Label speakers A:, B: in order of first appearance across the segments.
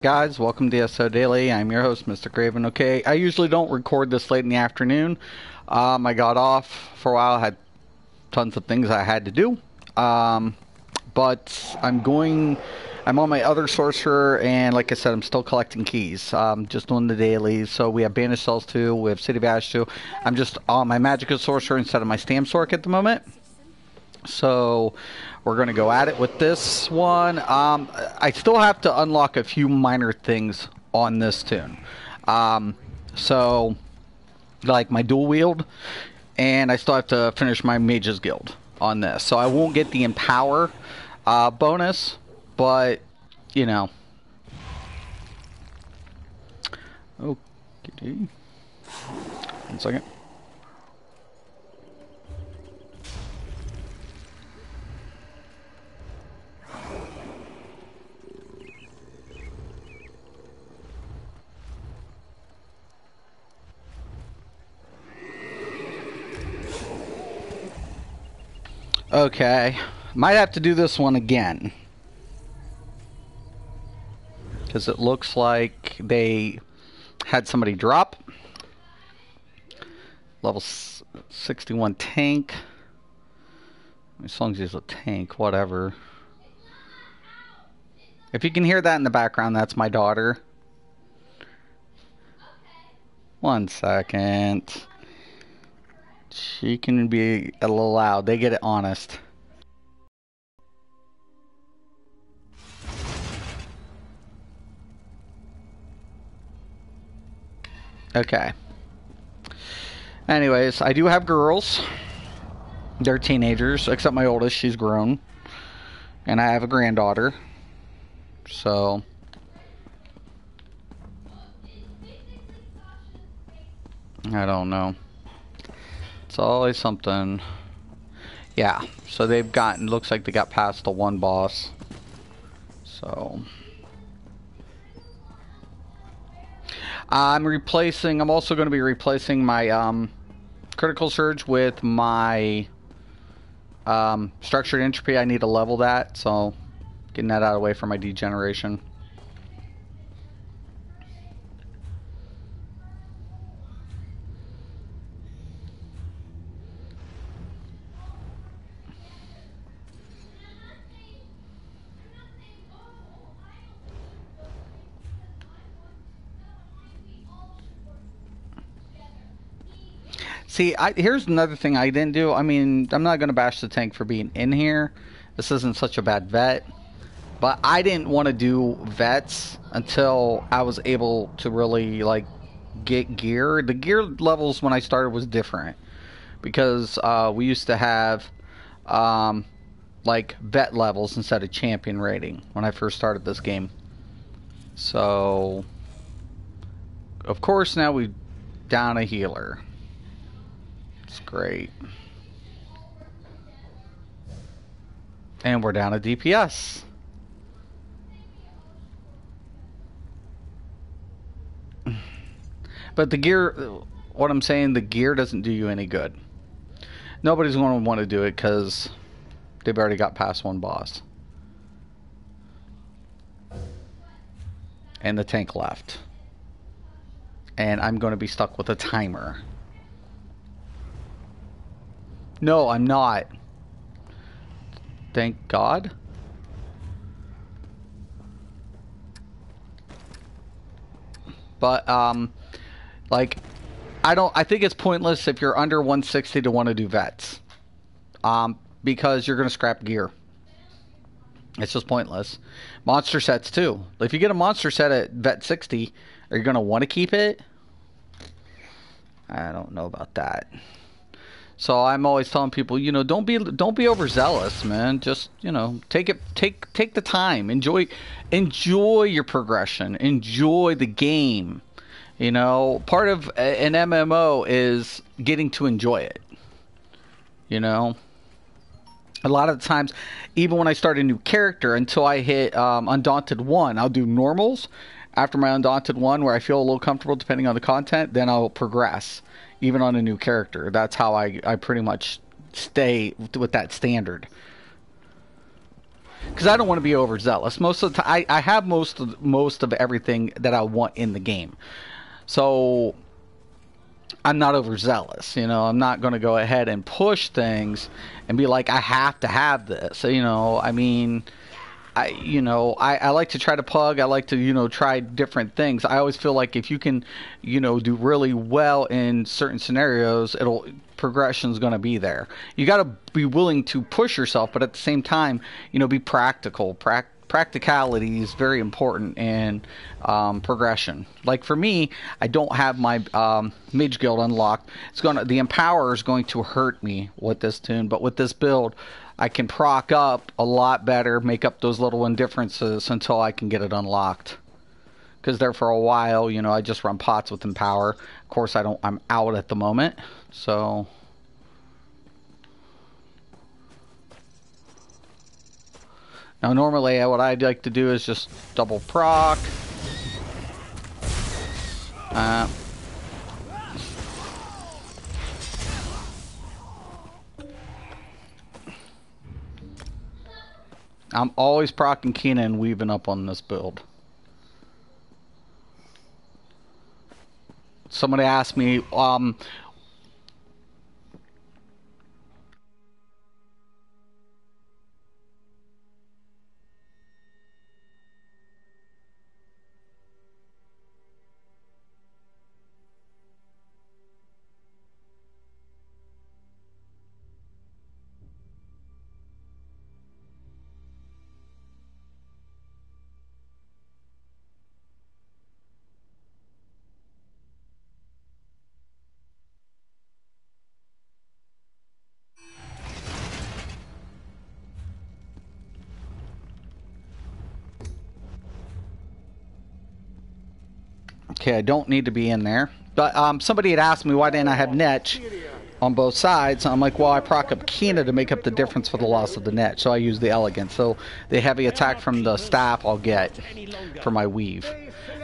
A: Guys, welcome to ESO Daily. I'm your host, Mysticraven. Okay, I usually don't record this late in the afternoon. I got off for a while. I had tons of things I had to do. But I'm on my other sorcerer, and like I said, I'm still collecting keys. Just doing the dailies. So we have Banished Cells 2, we have City of Ash 2. I'm just on my Magical Sorcerer instead of my Stam Sorc at the moment. So we're going to go at it with this one. I still have to unlock a few minor things on this tune. So, like my dual wield, and I still have to finish my Mage's Guild on this. So I won't get the Empower bonus, but, you know. Okay. 1 second. Okay, might have to do this one again, because it looks like they had somebody drop. Level 61 tank. As long as he's a tank, whatever. If you can hear that in the background, that's my daughter. 1 second. She can be a little loud. They get it honest. Okay. Anyways, I do have girls. They're teenagers, except my oldest. She's grown. And I have a granddaughter. So... I don't know. It's always something. Yeah, so they've gotten, looks like they got past the one boss. So I'm also going to be replacing my critical surge with my structured entropy. I need to level that, so getting that out of the way for my degeneration. See, here's another thing I didn't do. I mean, I'm not going to bash the tank for being in here. This isn't such a bad vet. But I didn't want to do vets until I was able to really, like, get gear. The gear levels when I started was different. Because we used to have, like, vet levels instead of champion rating when I first started this game. So, of course, now we down a healer. It's great. And we're down a DPS. But the gear, what I'm saying, the gear doesn't do you any good. Nobody's going to want to do it because they've already got past one boss. And the tank left. And I'm going to be stuck with a timer. No, I'm not. Thank God. But, like, I think it's pointless if you're under 160 to want to do vets. Because you're going to scrap gear. It's just pointless. Monster sets, too. If you get a monster set at vet 60, are you going to want to keep it? I don't know about that. So I'm always telling people, you know, don't be overzealous, man. Just, you know, take the time. Enjoy your progression. Enjoy the game. You know, part of an MMO is getting to enjoy it. You know, a lot of the times, even when I start a new character, until I hit Undaunted 1, I'll do normals. After my Undaunted 1, where I feel a little comfortable depending on the content, then I'll progress. Even on a new character. That's how I pretty much stay with that standard. because I don't want to be overzealous. Most of the time, I have most of everything that I want in the game, so I'm not overzealous. You know, I'm not going to go ahead and push things and be like, I have to have this. You know, I mean, I like to try to plug. I like to, try different things. I always feel like if you can, do really well in certain scenarios, progression's going to be there. You got to be willing to push yourself, but at the same time, be practical. Practicality is very important in progression. Like for me, I don't have my Mage Guild unlocked. The Empower is going to hurt me with this tune, but with this build, I can proc up a lot better, make up those little indifferences until I can get it unlocked. Because there for a while, I just run pots with Empower. Of course, I'm out at the moment, so. Now, normally, what I'd like to do is just double proc. I'm always procking Kina and weaving up on this build. Somebody asked me, okay, I don't need to be in there. But somebody had asked me why didn't I have Netch on both sides. I'm like, well, I proc up Kina to make up the difference for the loss of the Netch, so I use the Elegance. So the heavy attack from the staff I'll get for my weave.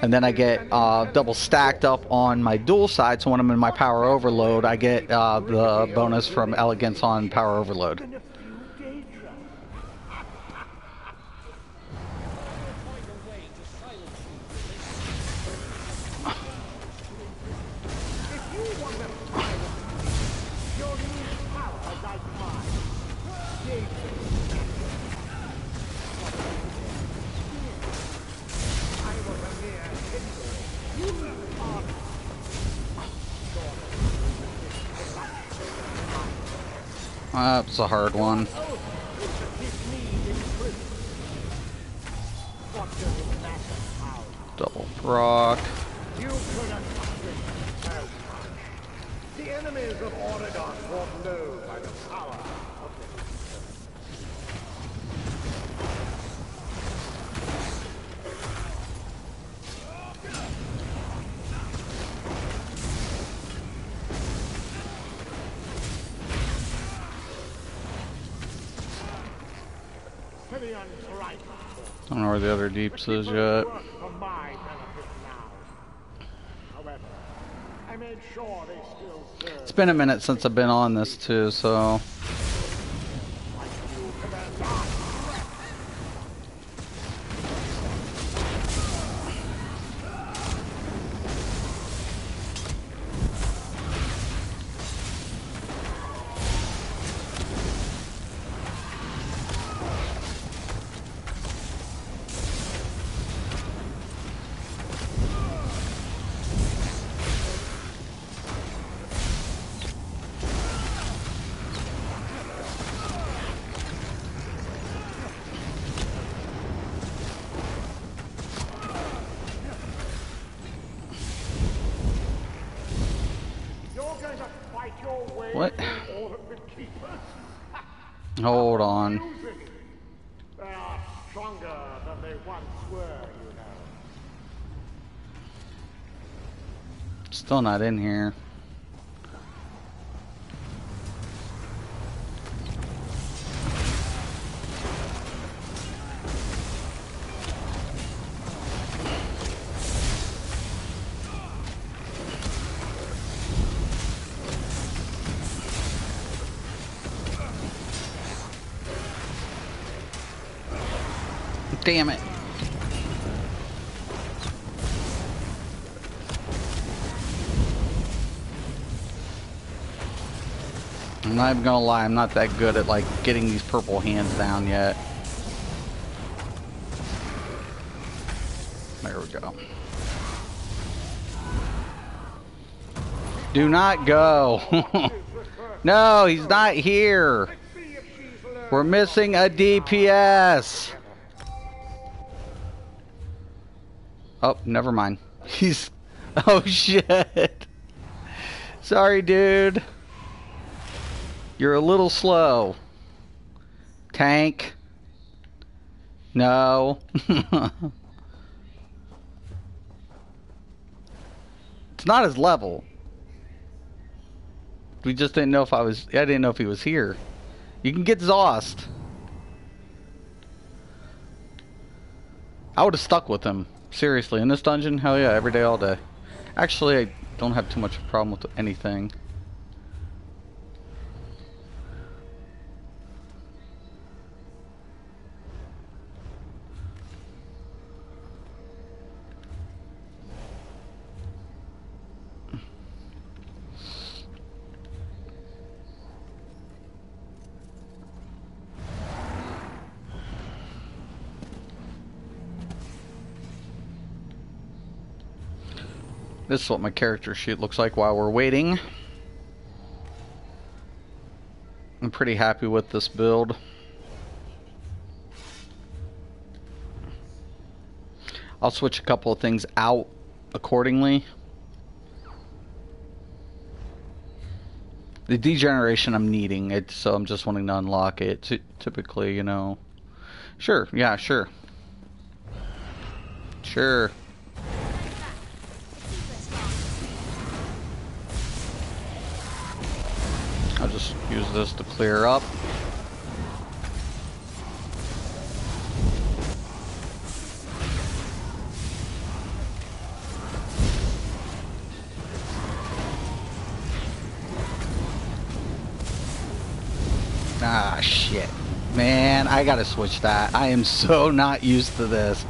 A: And then I get double stacked up on my dual side, so when I'm in my power overload, I get the bonus from Elegance on power overload. That's a hard one. Double proc.
B: The enemies of Oregon won't know by the power of the
A: I don't know where the other deeps is yet. It's been a minute since I've been on this too, so. What? Hold on.
B: They are stronger than they once were, you know.
A: Still not in here. damn it. I'm not even gonna lie, I'm not that good at like getting these purple hands down yet. There we go. Do not go. No, he's not here. We're missing a DPS. Oh, never mind. He's... Oh, shit. Sorry, dude. You're a little slow. Tank. No. It's not his level. We just didn't know if I didn't know if he was here. You can get Zost. I would have stuck with him. Seriously, in this dungeon? Hell yeah, every day, all day. Actually, I don't have too much of a problem with anything. This is what my character sheet looks like while we're waiting. I'm pretty happy with this build. I'll switch a couple of things out accordingly. The degeneration I'm needing it, so I'm just wanting to unlock it. Typically, you know. Sure, yeah, sure. Sure. I'll just use this to clear up. Ah, shit. Man, I gotta switch that. I am so not used to this.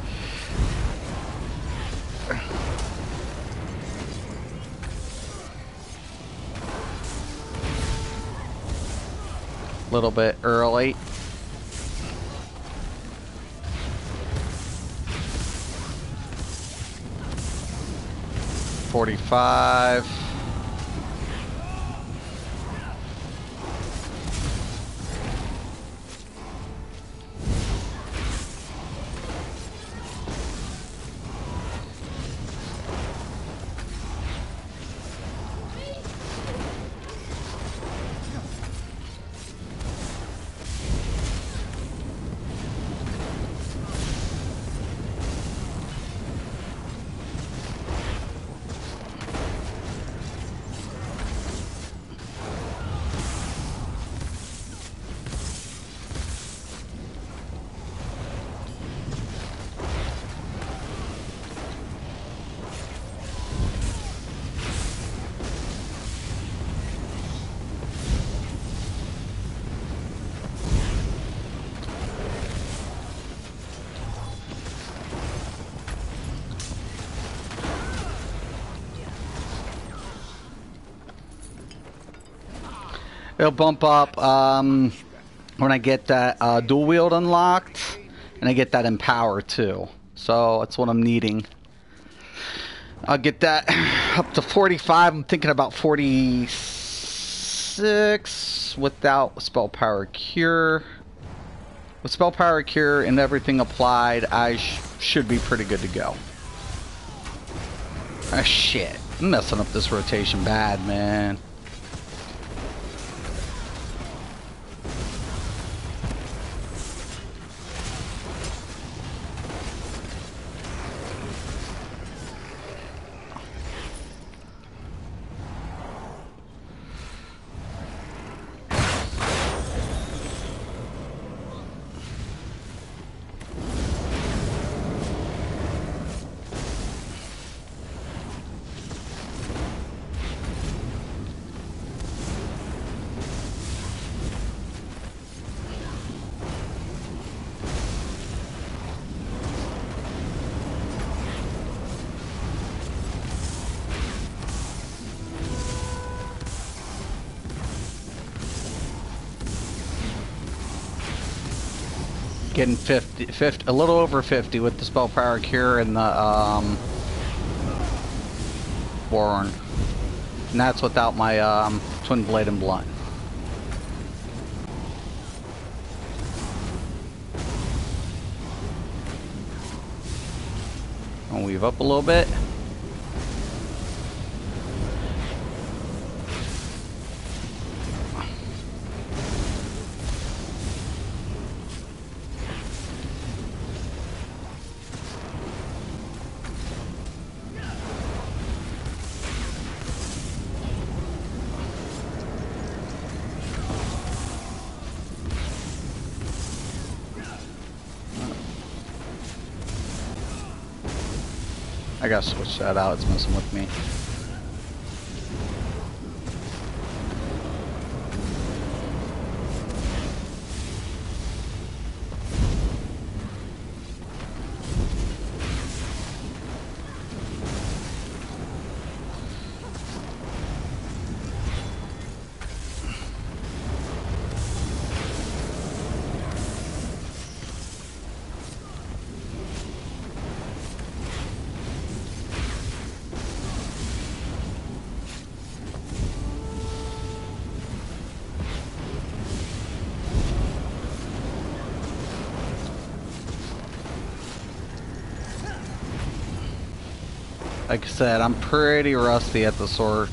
A: Little bit early. $45. It'll bump up when I get that dual wield unlocked, and I get that empower too. So that's what I'm needing. I'll get that up to 45. I'm thinking about 46 without spell power cure. With spell power cure and everything applied, I should be pretty good to go. Ah, shit. I'm messing up this rotation bad, man. getting 50, a little over 50 with the spell power cure and the Warren. And that's without my twin blade and blunt. I'll weave up a little bit. I gotta switch that out, it's messing with me. Like I said, I'm pretty rusty at the sword.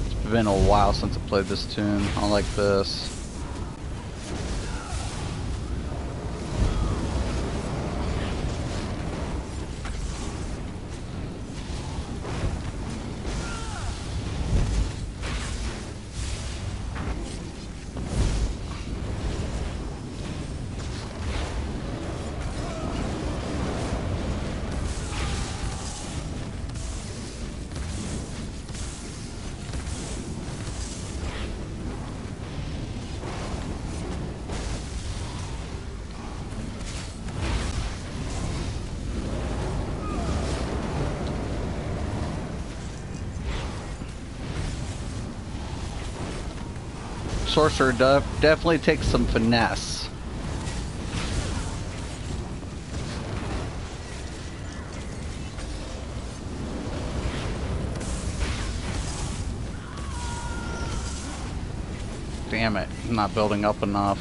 A: It's been a while since I played this tune. I like this. Sorcerer definitely takes some finesse. Damn it, I'm not building up enough.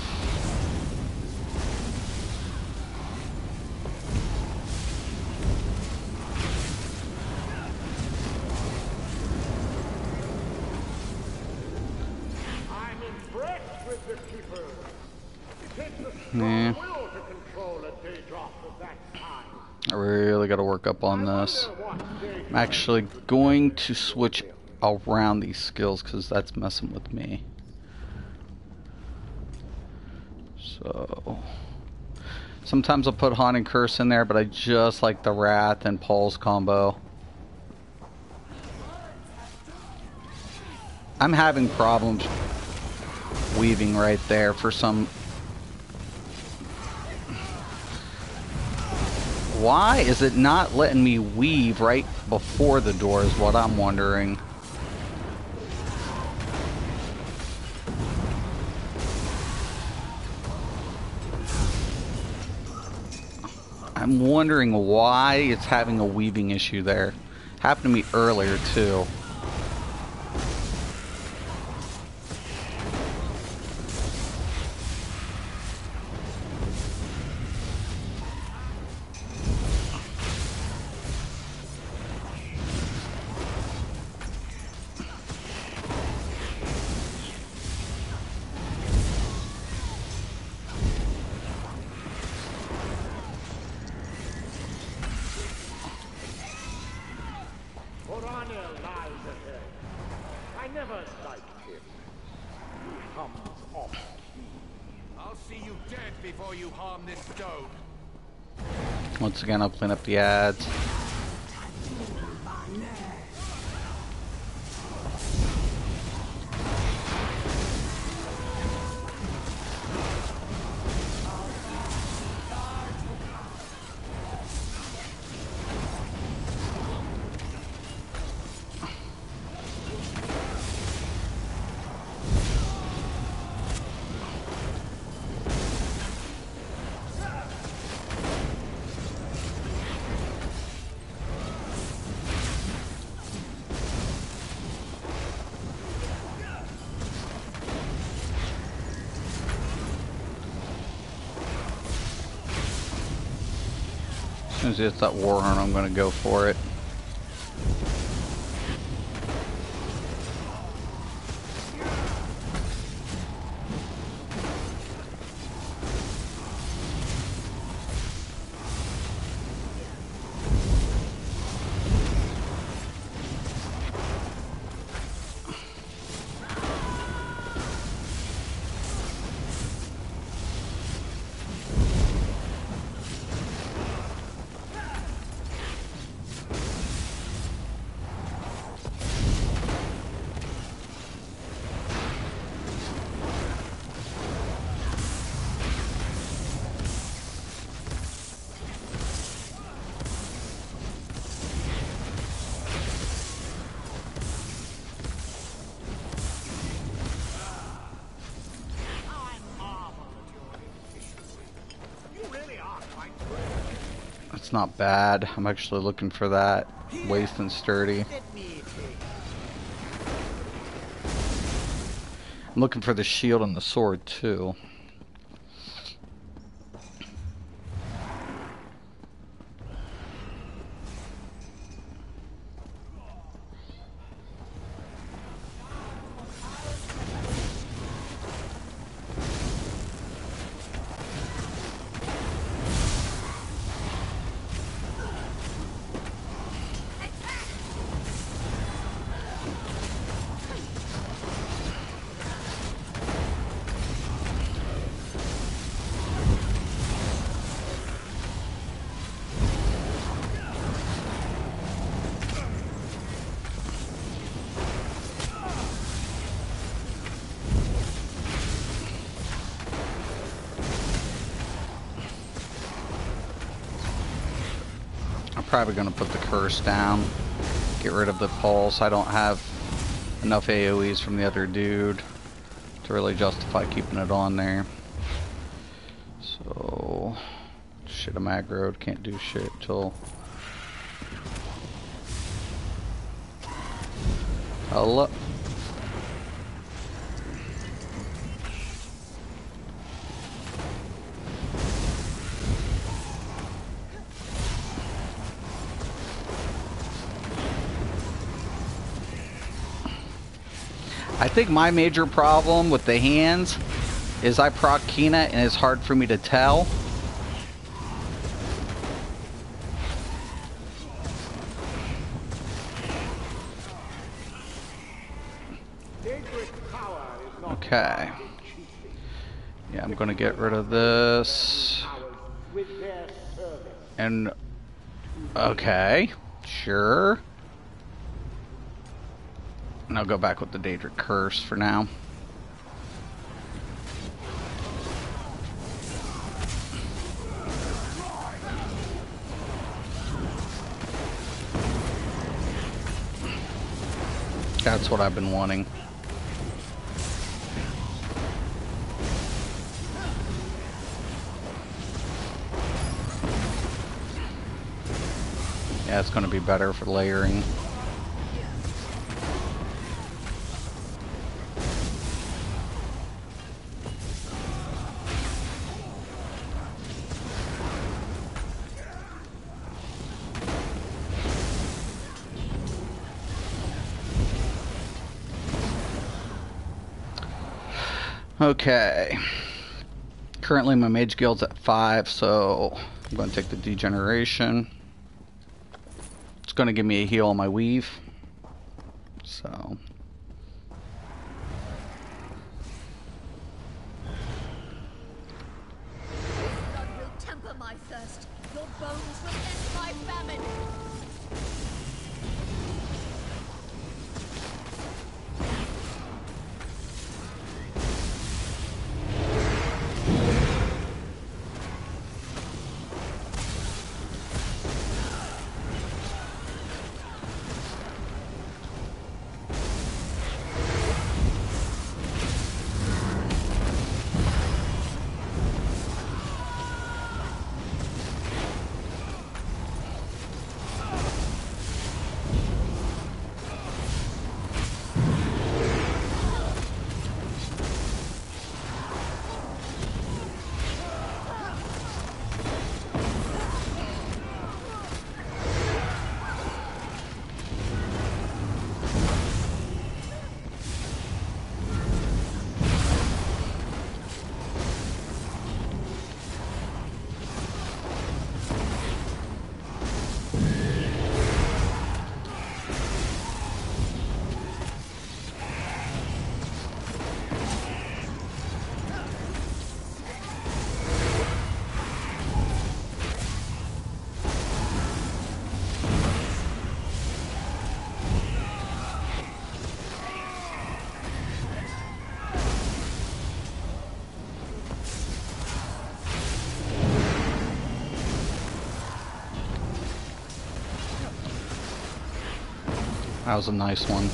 A: Yeah. I really got to work up on this. I'm actually going to switch around these skills because that's messing with me. So sometimes I'll put Haunt and Curse in there, but I just like the Wrath and Paul's combo. I'm having problems weaving right there for some... Why is it not letting me weave right before the door is what I'm wondering. I'm wondering why it's having a weaving issue there. Happened to me earlier too. Once again, I'll clean up the ads. soon as it's that warhorn, I'm gonna go for it. That's not bad. I'm actually looking for that. Waste and sturdy. I'm looking for the shield and the sword too. Probably gonna put the curse down, get rid of the pulse. I don't have enough AoEs from the other dude to really justify keeping it on there. So shit, I'm aggroed, can't do shit till hello. I think my major problem with the hands is I proc Kina and it's hard for me to tell. Okay. Yeah, I'm gonna get rid of this. And okay, sure. And I'll go back with the Daedric Curse for now. That's what I've been wanting. Yeah, it's going to be better for layering. Okay. Currently my mage guild's at 5, so I'm going to take the degeneration. It's going to give me a heal on my weave. So
C: blood will temper my thirst. Your bones will end my famine.
A: That was a nice one.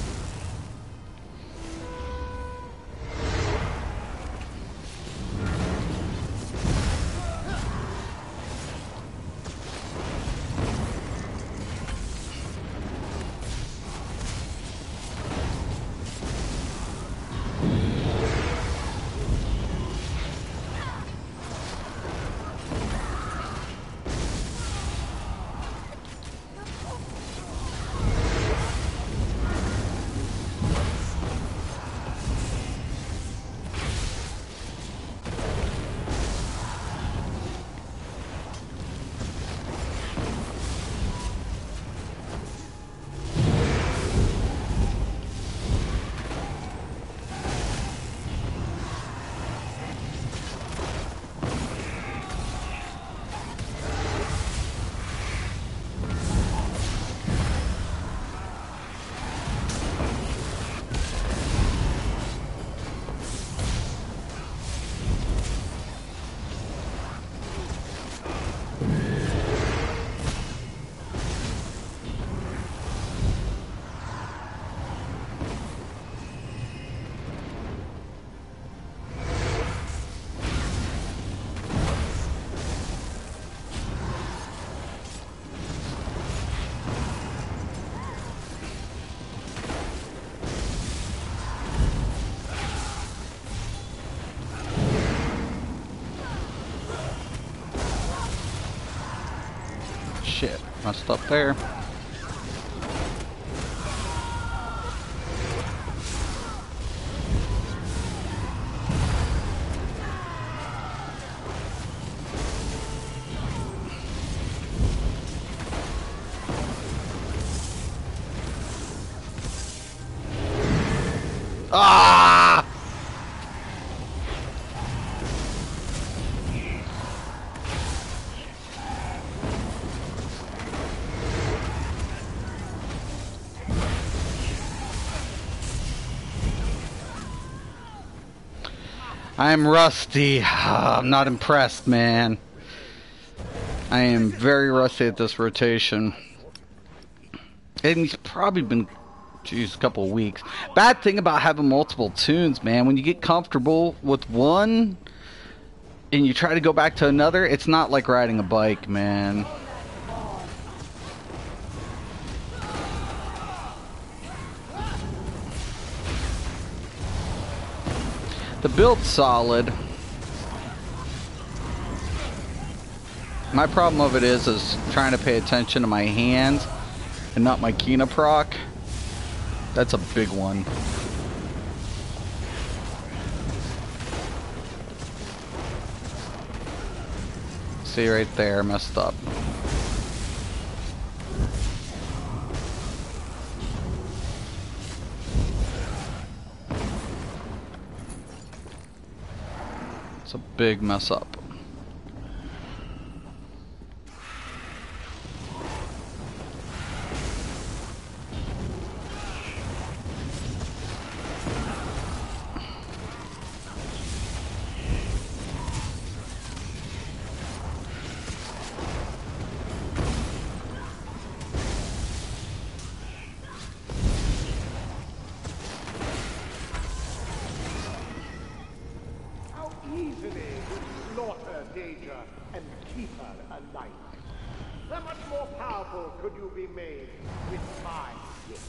A: Shit, messed up there. Ah! I'm rusty. I'm not impressed, man. I am very rusty at this rotation. And he's probably been, geez, a couple of weeks. Bad thing about having multiple tunes, man. When you get comfortable with one and you try to go back to another, it's not like riding a bike, man. The build's solid. My problem of it is trying to pay attention to my hands and not my Kina proc. That's a big one. See right there, messed up. It's a big mess up.
B: How much more powerful could you be made with my gift?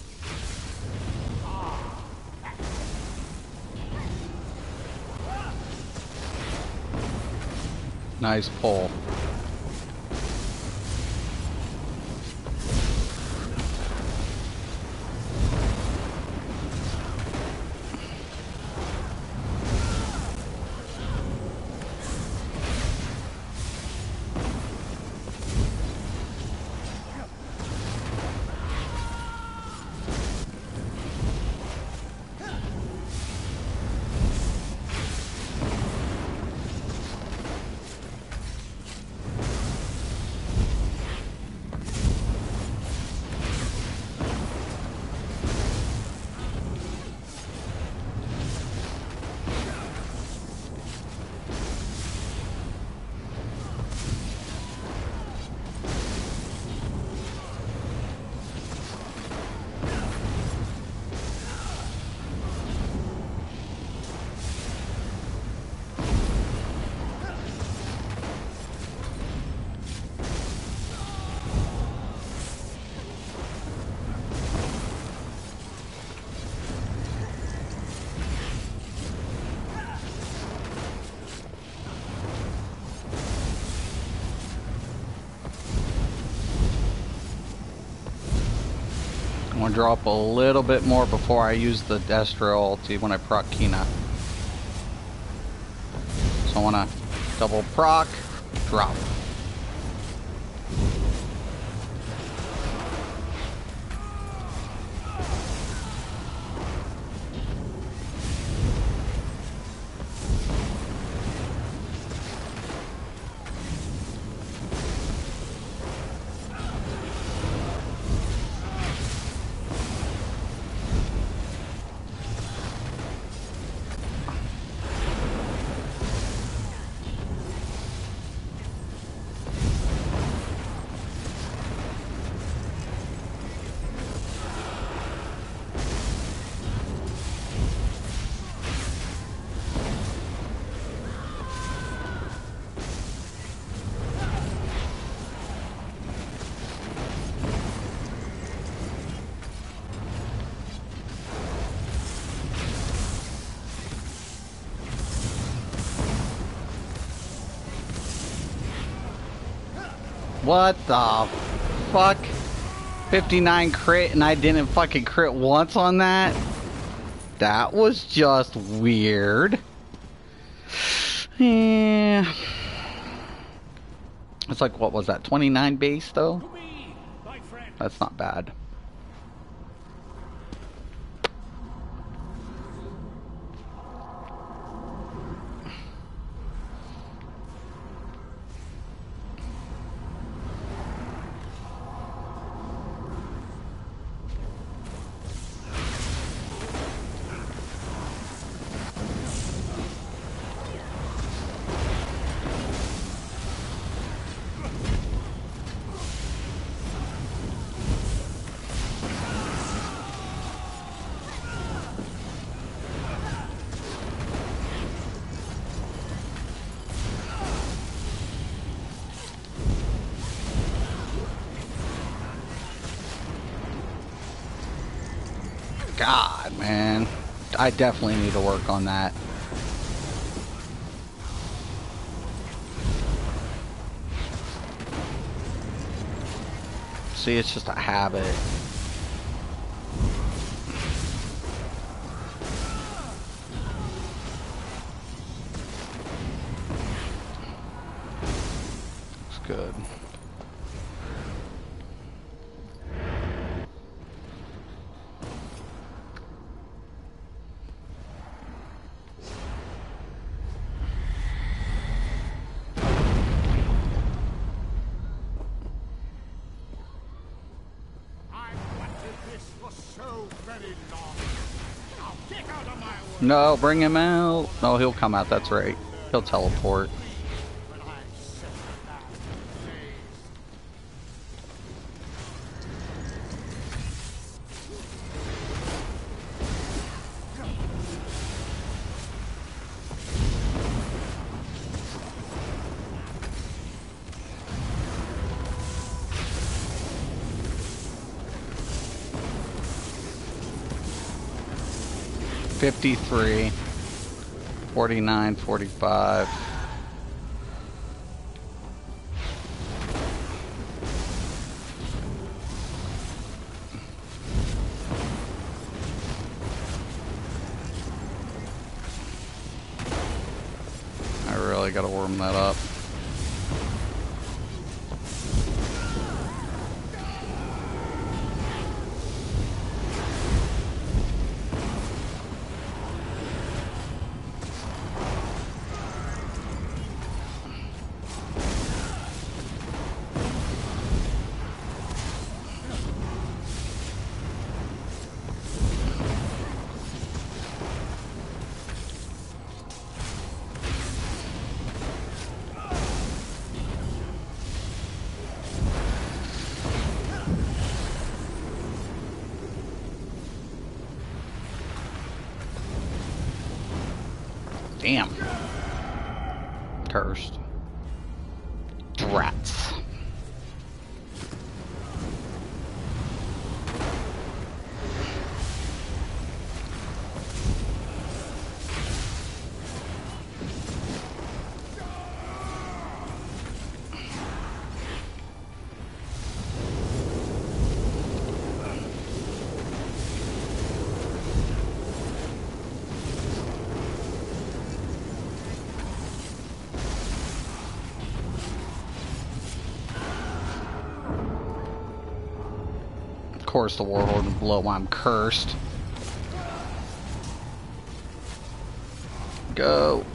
A: Nice pull. I want to draw up a little bit more before I use the Destro ulti when I proc Kina. So I want to double proc, drop. What the fuck? 59 crit and I didn't fucking crit once on that? That was just weird. Yeah. It's like, what was that? 29 base though? That's not bad. God, man. I definitely need to work on that. See, it's just a habit. It's good. No, bring him out. No, he'll come out, that's right. He'll teleport. $53, $49, $45. I really gotta warm that up. Damn. Cursed. Drats. course the Warlord will blow. I'm cursed. Go.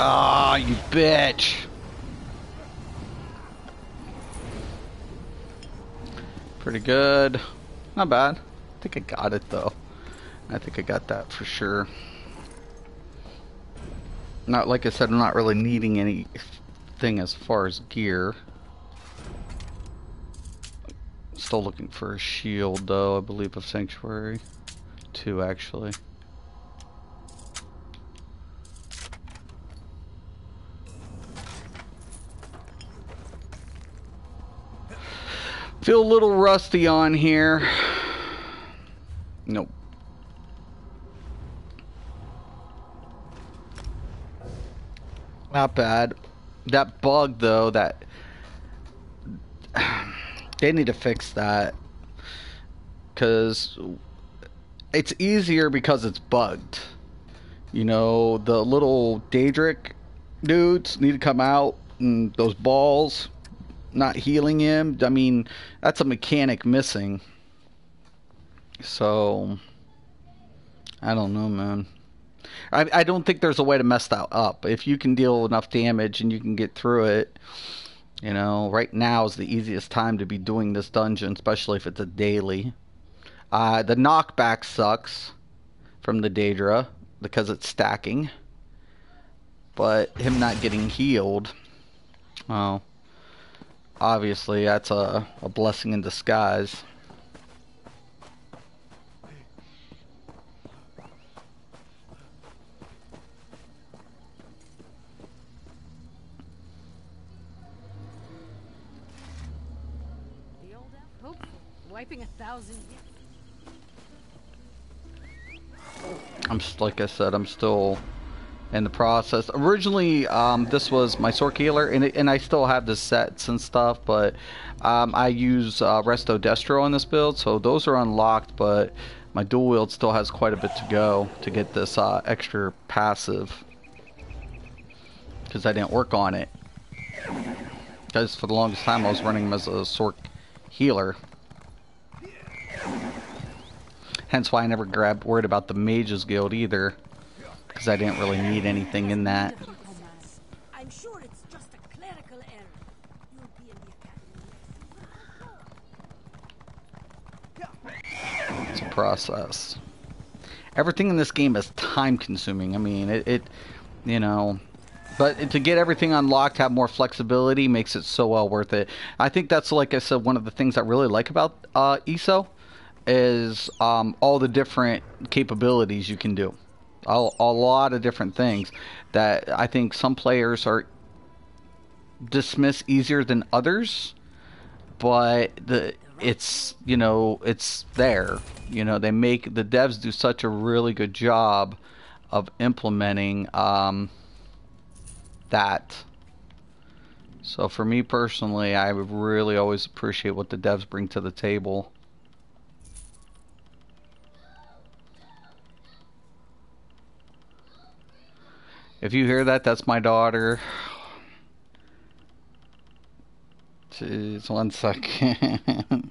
A: Ah, you bitch. Pretty good. Not bad. I think I got it though. I think I got that for sure. Not like I said, I'm not really needing anything as far as gear. Still looking for a shield though, I believe, of Sanctuary. 2 actually. Feel a little rusty on here. Nope. Not bad. That bug though, that they need to fix that, because it's easier because it's bugged. You know, the little Daedric dudes need to come out, and those balls not healing him. I mean, that's a mechanic missing. So I don't know, man. I don't think there's a way to mess that up. If you can deal enough damage and you can get through it, you know, right now is the easiest time to be doing this dungeon, especially if it's a daily. The knockback sucks from the Daedra because it's stacking. But him not getting healed, well, obviously that's a blessing in disguise.
D: Wiping 1,000 years.
A: Like I said, I'm still in the process. Originally, this was my Sorc Healer, and I still have the sets and stuff, but I use Resto Destro on this build, so those are unlocked, but my dual wield still has quite a bit to go to get this extra passive, because I didn't work on it. Because for the longest time I was running him as a Sorc Healer. Hence why I never worried about the Mages Guild either, because I didn't really need anything in that.
D: I'm sure it's just a clerical error. You'll be in the academy.
A: It's a process. Everything in this game is time consuming. I mean, it you know, but to get everything unlocked, have more flexibility, makes it so well worth it. I think that's, like I said, one of the things I really like about ESO is all the different capabilities you can do. A lot of different things that I think some players are dismiss easier than others, but it's, you know, it's there. You know, the devs do such a really good job of implementing that. So for me personally, I would really always appreciate what the devs bring to the table. If you hear that, that's my daughter. Jeez, 1 second.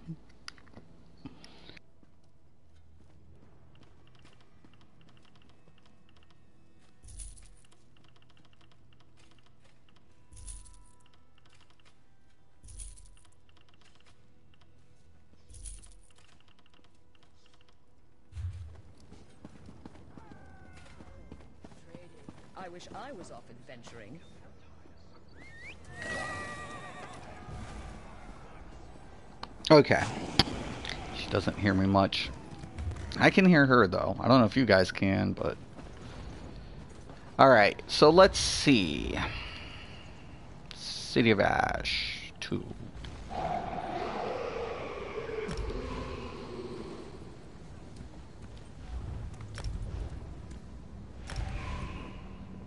E: I wish I was off adventuring.
A: Okay. She doesn't hear me much. I can hear her though. I don't know if you guys can, but... Alright, so let's see. City of Ash 2.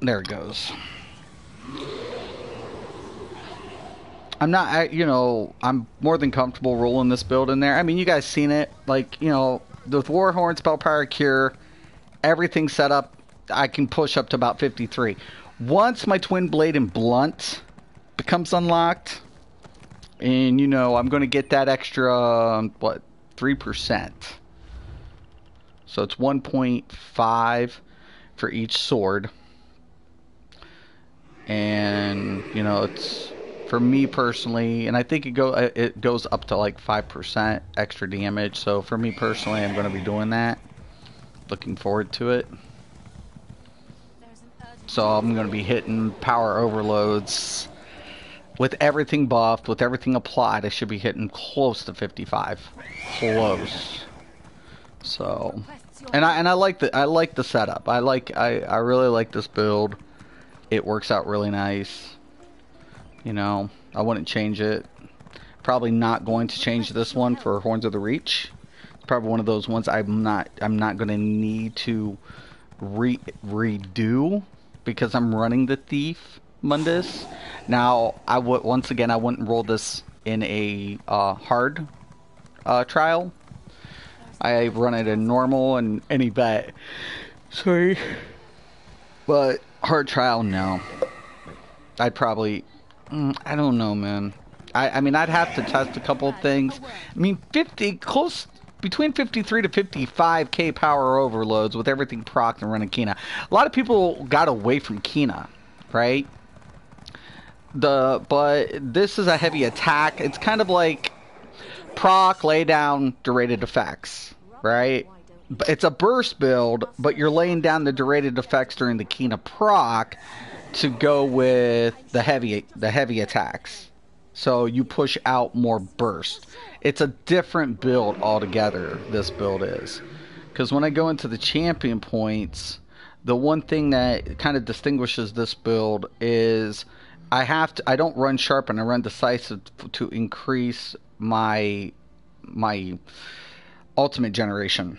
A: There it goes. I'm not, you know, I'm more than comfortable rolling this build in there. I mean, you guys seen it. Like, you know, the Warhorn, Spell Power, Cure, everything set up, I can push up to about 53. Once my Twin Blade and Blunt becomes unlocked, and, you know, I'm going to get that extra, what, 3%. So it's 1.5 for each sword. And, you know, it's... For me personally, and I think it goes up to like 5% extra damage. So for me personally, I'm going to be doing that. Looking forward to it. So I'm going to be hitting power overloads. With everything buffed, with everything applied, I should be hitting close to 55. Close. So, and I like the setup. I really like this build. It works out really nice. You know, I wouldn't change it. Probably not going to change this one for Horns of the Reach. It's probably one of those ones I'm not going to need to redo because I'm running the Thief Mundus. Now, I wouldn't roll this in a hard trial. I run it in normal and any vet. Sorry. But hard trial, no. I'd probably... I don't know, man. I mean, I'd have to test a couple of things. I mean, between 53 to 55k power overloads with everything procced and running Kina. A lot of people got away from Kina, right? But this is a heavy attack. It's kind of like proc, lay down, durated effects, right? It's a burst build, but you're laying down the durated effects during the Kina proc to go with the heavy attacks. So you push out more burst. It's a different build altogether, this build is. Because when I go into the champion points, the one thing that kind of distinguishes this build is I don't run sharpen, I run decisive to increase my ultimate generation.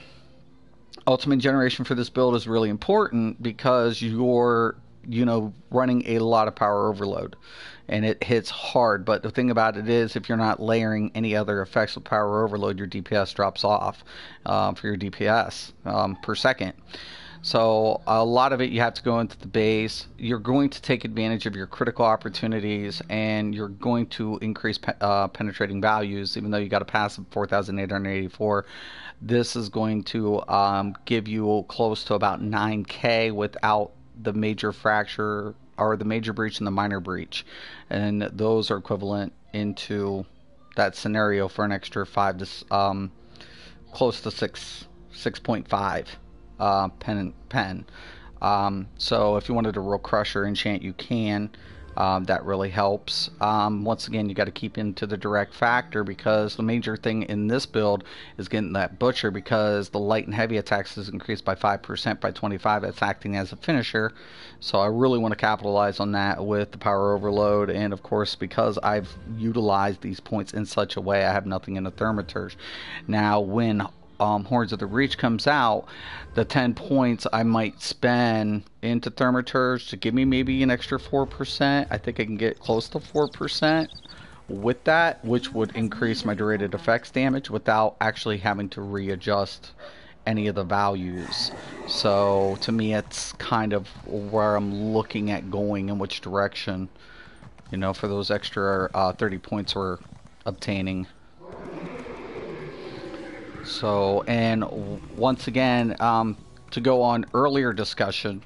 A: Ultimate generation for this build is really important because you're running a lot of power overload and it hits hard. But the thing about it is, if you're not layering any other effects with power overload, your DPS drops off for your DPS per second. So a lot of it, you have to go into the base. You're going to take advantage of your critical opportunities, and you're going to increase penetrating values. Even though you got a passive 4,884, this is going to give you close to about 9k without the major fracture, or the major breach and the minor breach, and those are equivalent into that scenario for an extra 5 to close to 6.5 pen. So if you wanted to roll crusher enchant, you can. That really helps. Once again, you got to keep into the direct factor, because the major thing in this build is getting that butcher, because the light and heavy attacks is increased by 5% by 25. That's acting as a finisher. So I really want to capitalize on that with the power overload. And of course, because I've utilized these points in such a way, I have nothing in the thermiters. Now, when Horns of the Reach comes out, the 10 points I might spend into thermiters to give me maybe an extra 4%. I think I can get close to 4% with that, which would increase my durated effects damage without actually having to readjust any of the values. So to me, it's kind of where I'm looking at going, in which direction, you know, for those extra 30 points we're obtaining. So, and once again, to go on earlier discussion,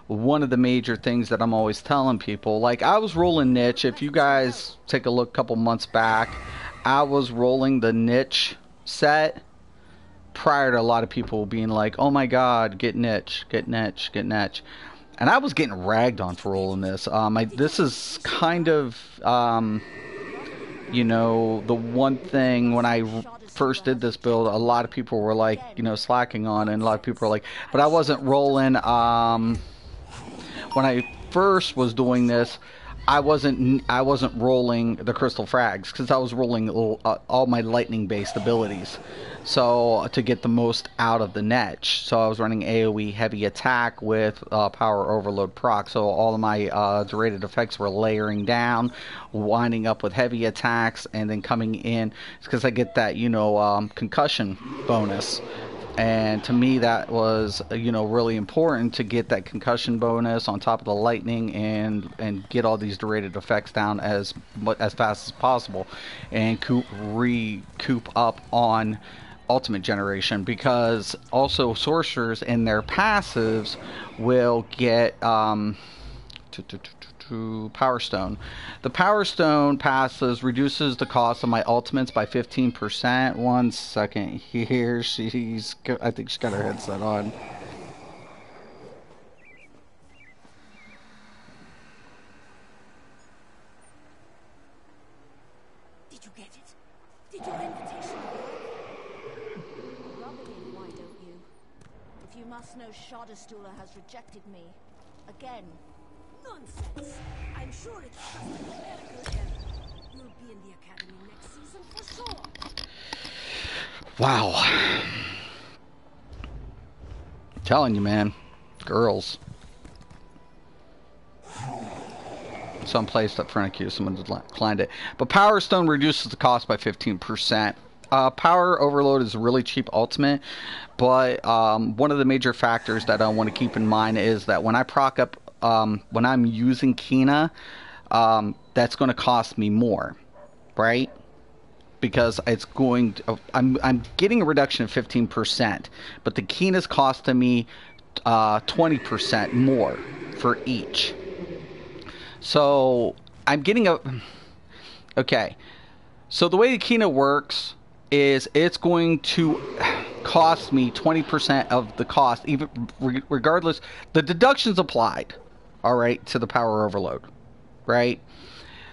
A: one of the major things that I'm always telling people, like I was rolling niche. If you guys take a look a couple months back, I was rolling the niche set prior to a lot of people being like, oh my god, get niche, get niche, get niche. And I was getting ragged on for rolling this. This is kind of, you know, the one thing when I first did this build, a lot of people were like, you know, slacking on, and a lot of people were like, but I wasn't rolling, when I first was doing this, I wasn't rolling the crystal frags, because I was rolling all my lightning based abilities, so to get the most out of the niche. So I was running AoE heavy attack with power overload proc, so all of my durated effects were layering down, winding up with heavy attacks, and then coming in because I get that, you know, concussion bonus. And to me, that was, you know, really important to get that concussion bonus on top of the lightning, and get all these durated effects down as fast as possible, and recoup up on ultimate generation, because also sorcerers in their passives will get Power Stone. The Power Stone passes reduces the cost of my ultimates by 15%. 1 second here. I think she's got her headset on.
D: Did you get it? Did your invitation work?
C: Rub it in, why don't you? If you must know, Shadowstooler has rejected me. Again.
D: Nonsense. I'm sure it's just a clerical error. You'll be in the academy next season for sure.
A: Wow. I'm telling you, man. Girls. Some placed up front of queue. Someone declined it. But Power Stone reduces the cost by 15%. Power Overload is a really cheap ultimate, but one of the major factors that I want to keep in mind is that when I proc up, when I'm using Kina, that's going to cost me more, right? Because it's going to, I'm getting a reduction of 15%, but the Kina's costing me 20% more for each. So I'm getting a, okay. So the way the Kina works is it's going to cost me 20% of the cost, even regardless. The deductions applied, all right, to the power overload, right?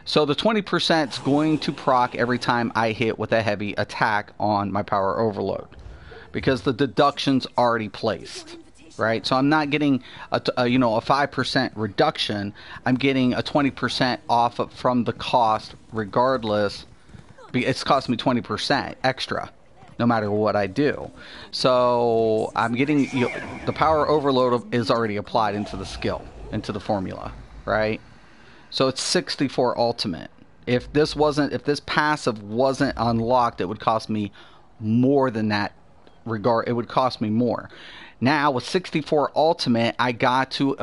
A: So the 20% is going to proc every time I hit with a heavy attack on my power overload, because the deduction's already placed, right? So I'm not getting a 5% reduction. I'm getting a 20% off from the cost regardless. It's cost me 20% extra no matter what I do. So I'm getting, the power overload is already applied into the skill, into the formula, right? So it's 64 ultimate. If this passive wasn't unlocked, it would cost me more than that. It would cost me more. Now with 64 ultimate, I got to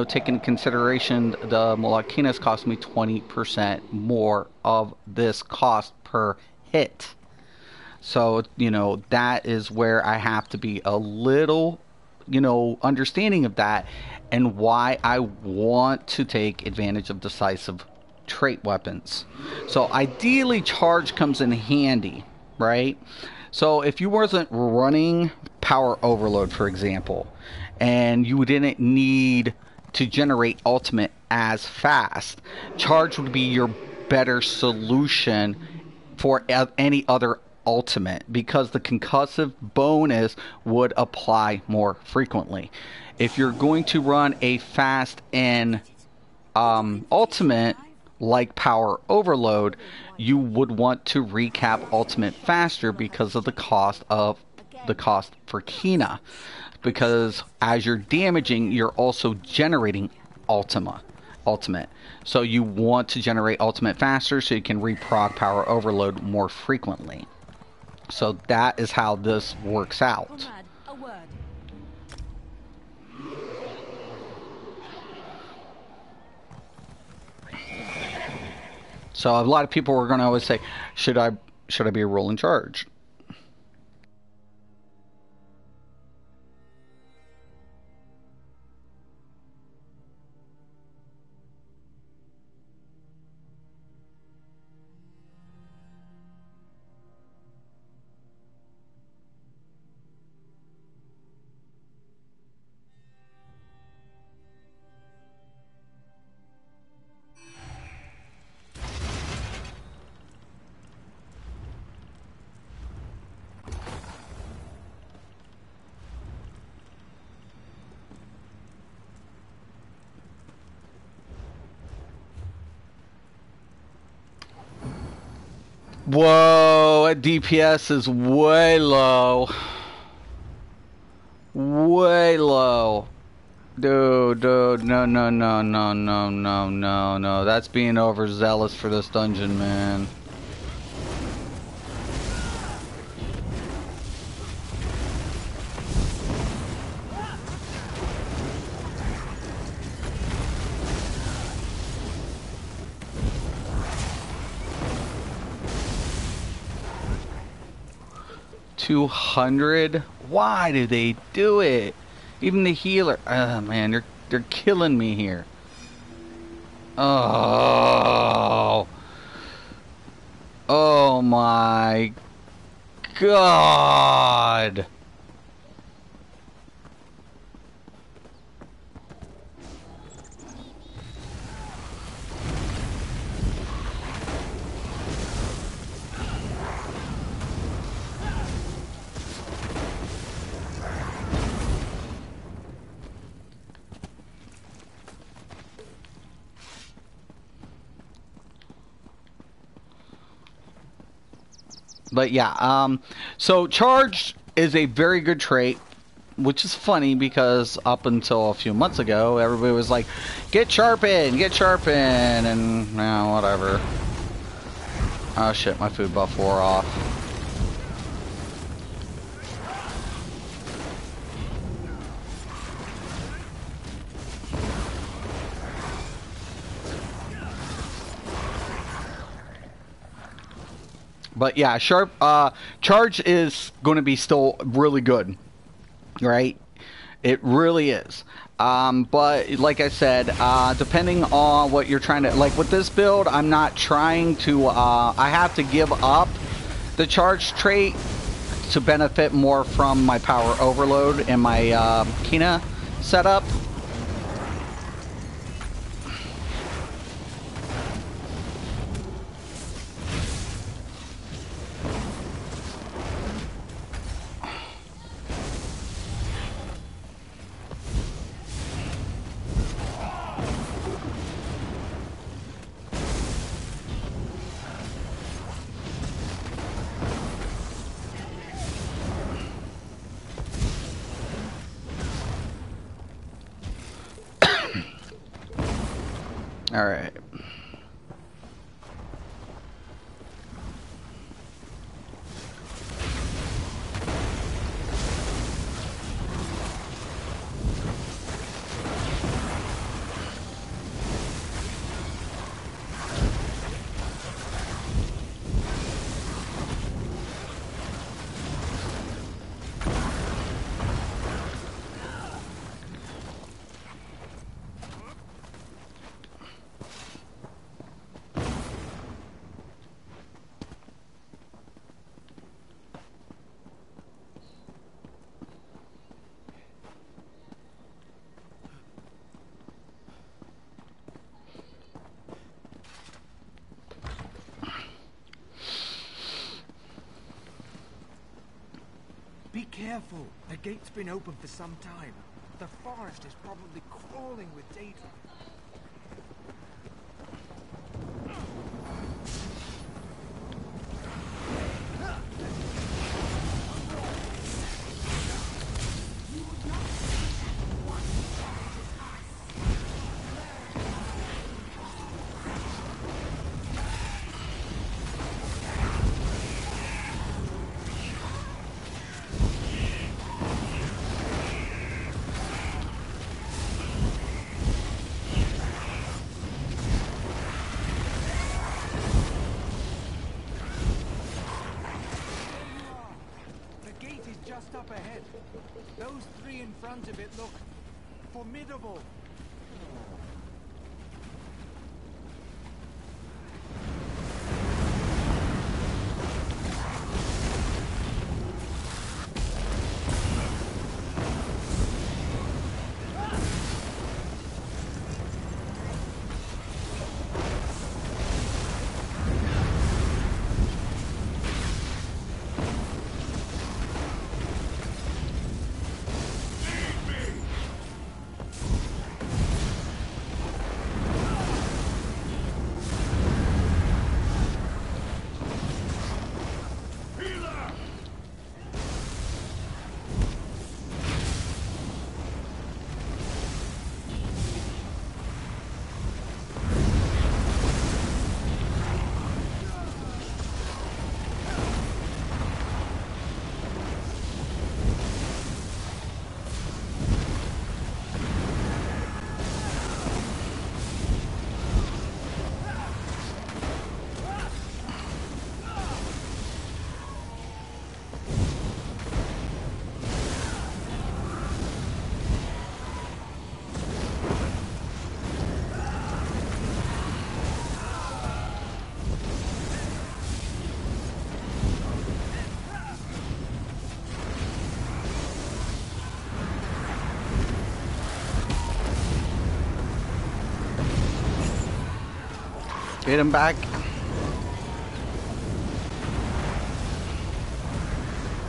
A: take into consideration the Molakinas cost me 20% more of this cost per hit. So, that is where I have to be a little, understanding of that, and why I want to take advantage of decisive trait weapons. So ideally, charge comes in handy, right? So if you wasn't running power overload, for example, and you didn't need to generate ultimate as fast. Charge would be your better solution for any other ultimate, because the concussive bonus would apply more frequently. If you're going to run a fast and ultimate like power overload, you would want to recap ultimate faster because of the cost for Kina. Because as you're damaging, you're also generating ultimate. So you want to generate ultimate faster so you can reprog power overload more frequently. So that is how this works out.
C: Conrad, a word.
A: So a lot of people are going to always say, should I be a rolling charge? Whoa, that DPS is way low. Way low. Dude, no. That's being overzealous for this dungeon, man. $200? Why do they do it? Even the healer. Oh man, they're killing me here. Oh. Oh my God. But yeah, so charge is a very good trait, which is funny because up until a few months ago, everybody was like, get sharpen, and whatever. Oh shit, my food buff wore off. But yeah, charge is going to be still really good, right? It really is. But like I said, depending on what you're trying to, like with this build, I'm not trying to, I have to give up the charge trait to benefit more from my power overload and my Kina setup. All right.
F: Be careful. The gate's been open for some time. The forest is probably crawling with data. Just up ahead. Those three in front of it look formidable.
A: Get him back.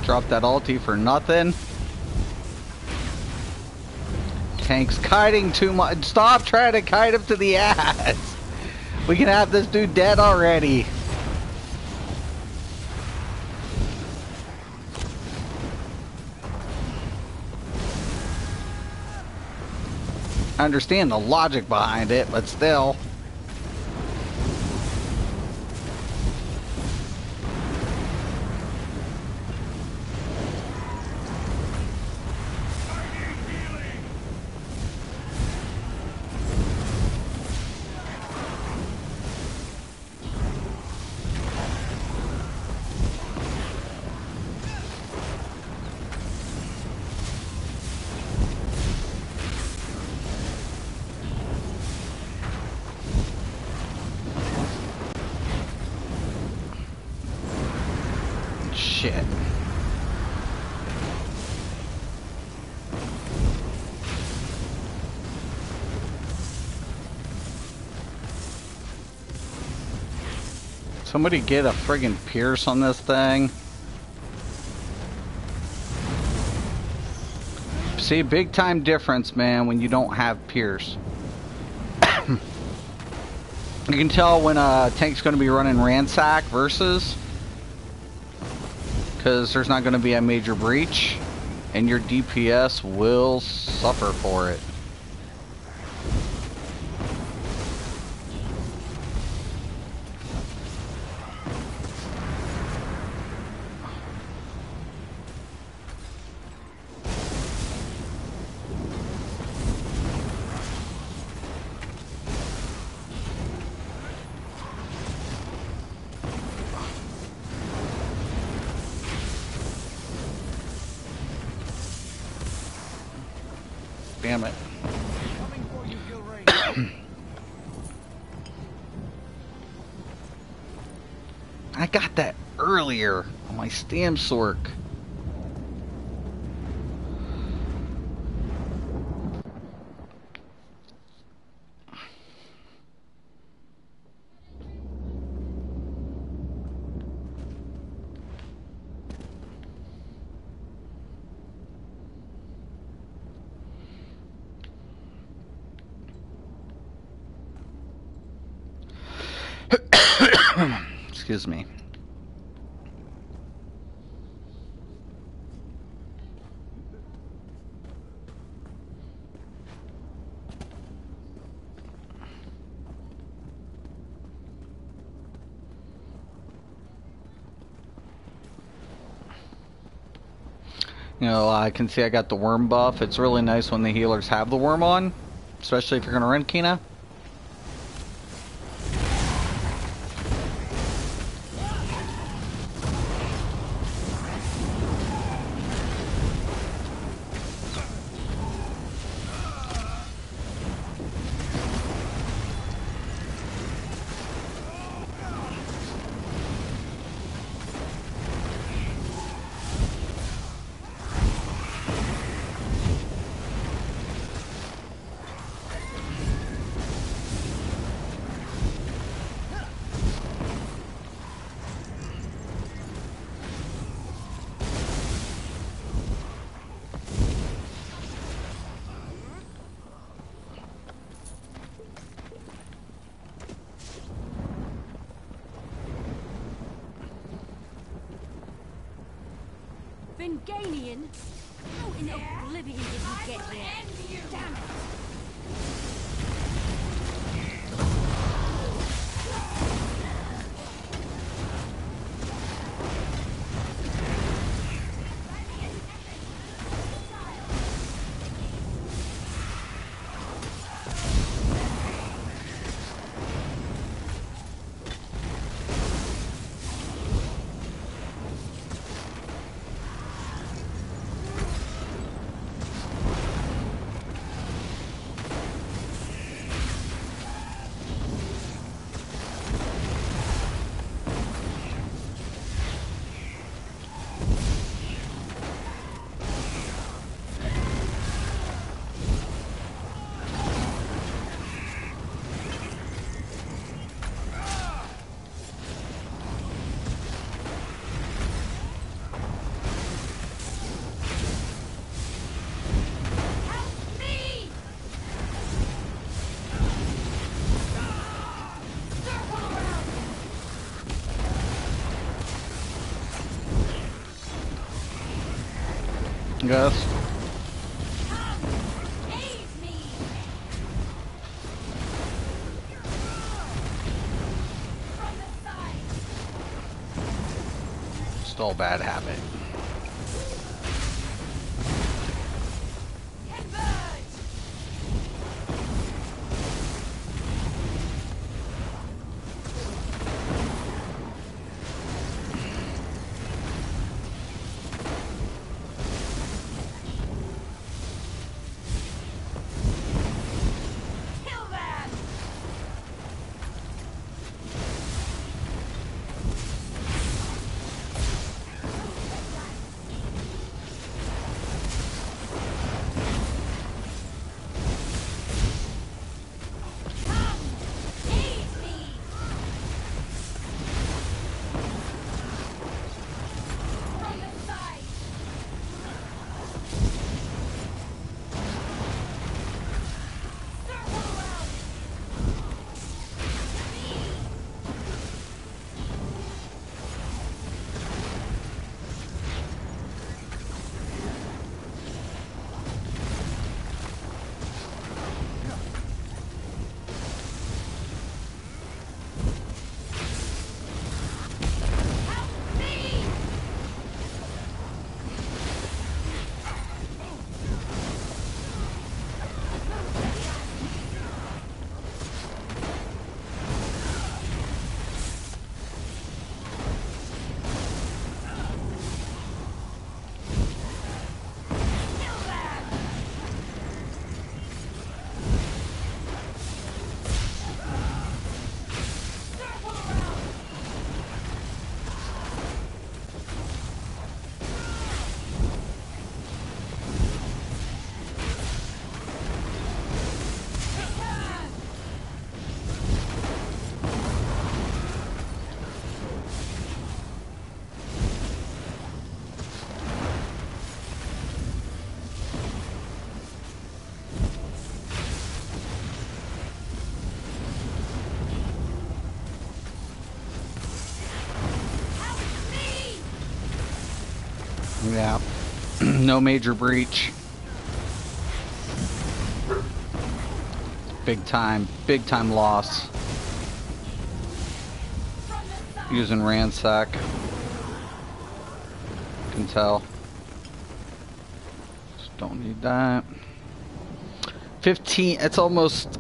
A: Drop that ulti for nothing. Tank's kiting too much. Stop trying to kite him to the ass. We can have this dude dead already. I understand the logic behind it, but still. Shit. Somebody get a friggin' Pierce on this thing. See, big time difference, man, when you don't have Pierce. You can tell when a tank's going to be running Ransack versus, because there's not going to be a major breach, and your DPS will suffer for it. Damn it. I got that earlier on my Stamsork. Excuse me. You know, I can see I got the worm buff. It's really nice when the healers have the worm on, especially if you're going to run Kina.
D: Vinganian? How in oblivion did he get here? Damn it!
A: Yes. Still a bad habit. Yeah. No major breach. Big time loss. Using ransack. Can tell. Just don't need that. 15. It's almost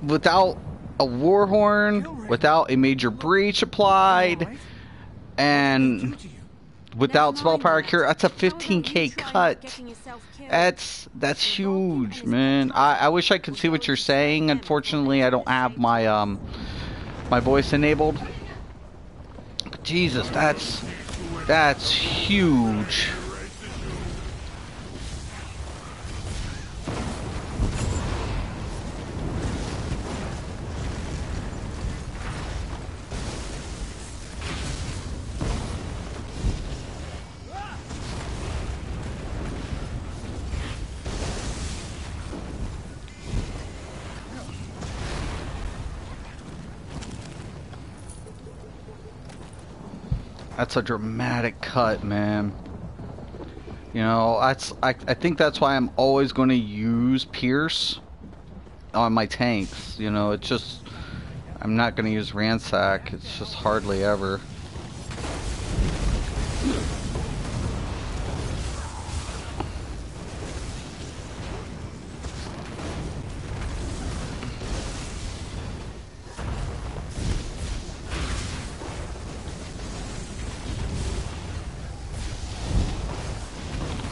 A: without a war horn, without a major breach applied, and without spell power cure. That's a 15k cut. That's huge, man. I wish I could see what you're saying. Unfortunately, I don't have my my voice enabled. Jesus, that's huge. That's a dramatic cut, man. You know, I think that's why I'm always going to use Pierce on my tanks. You know, it's just, I'm not going to use Ransack. It's just hardly ever.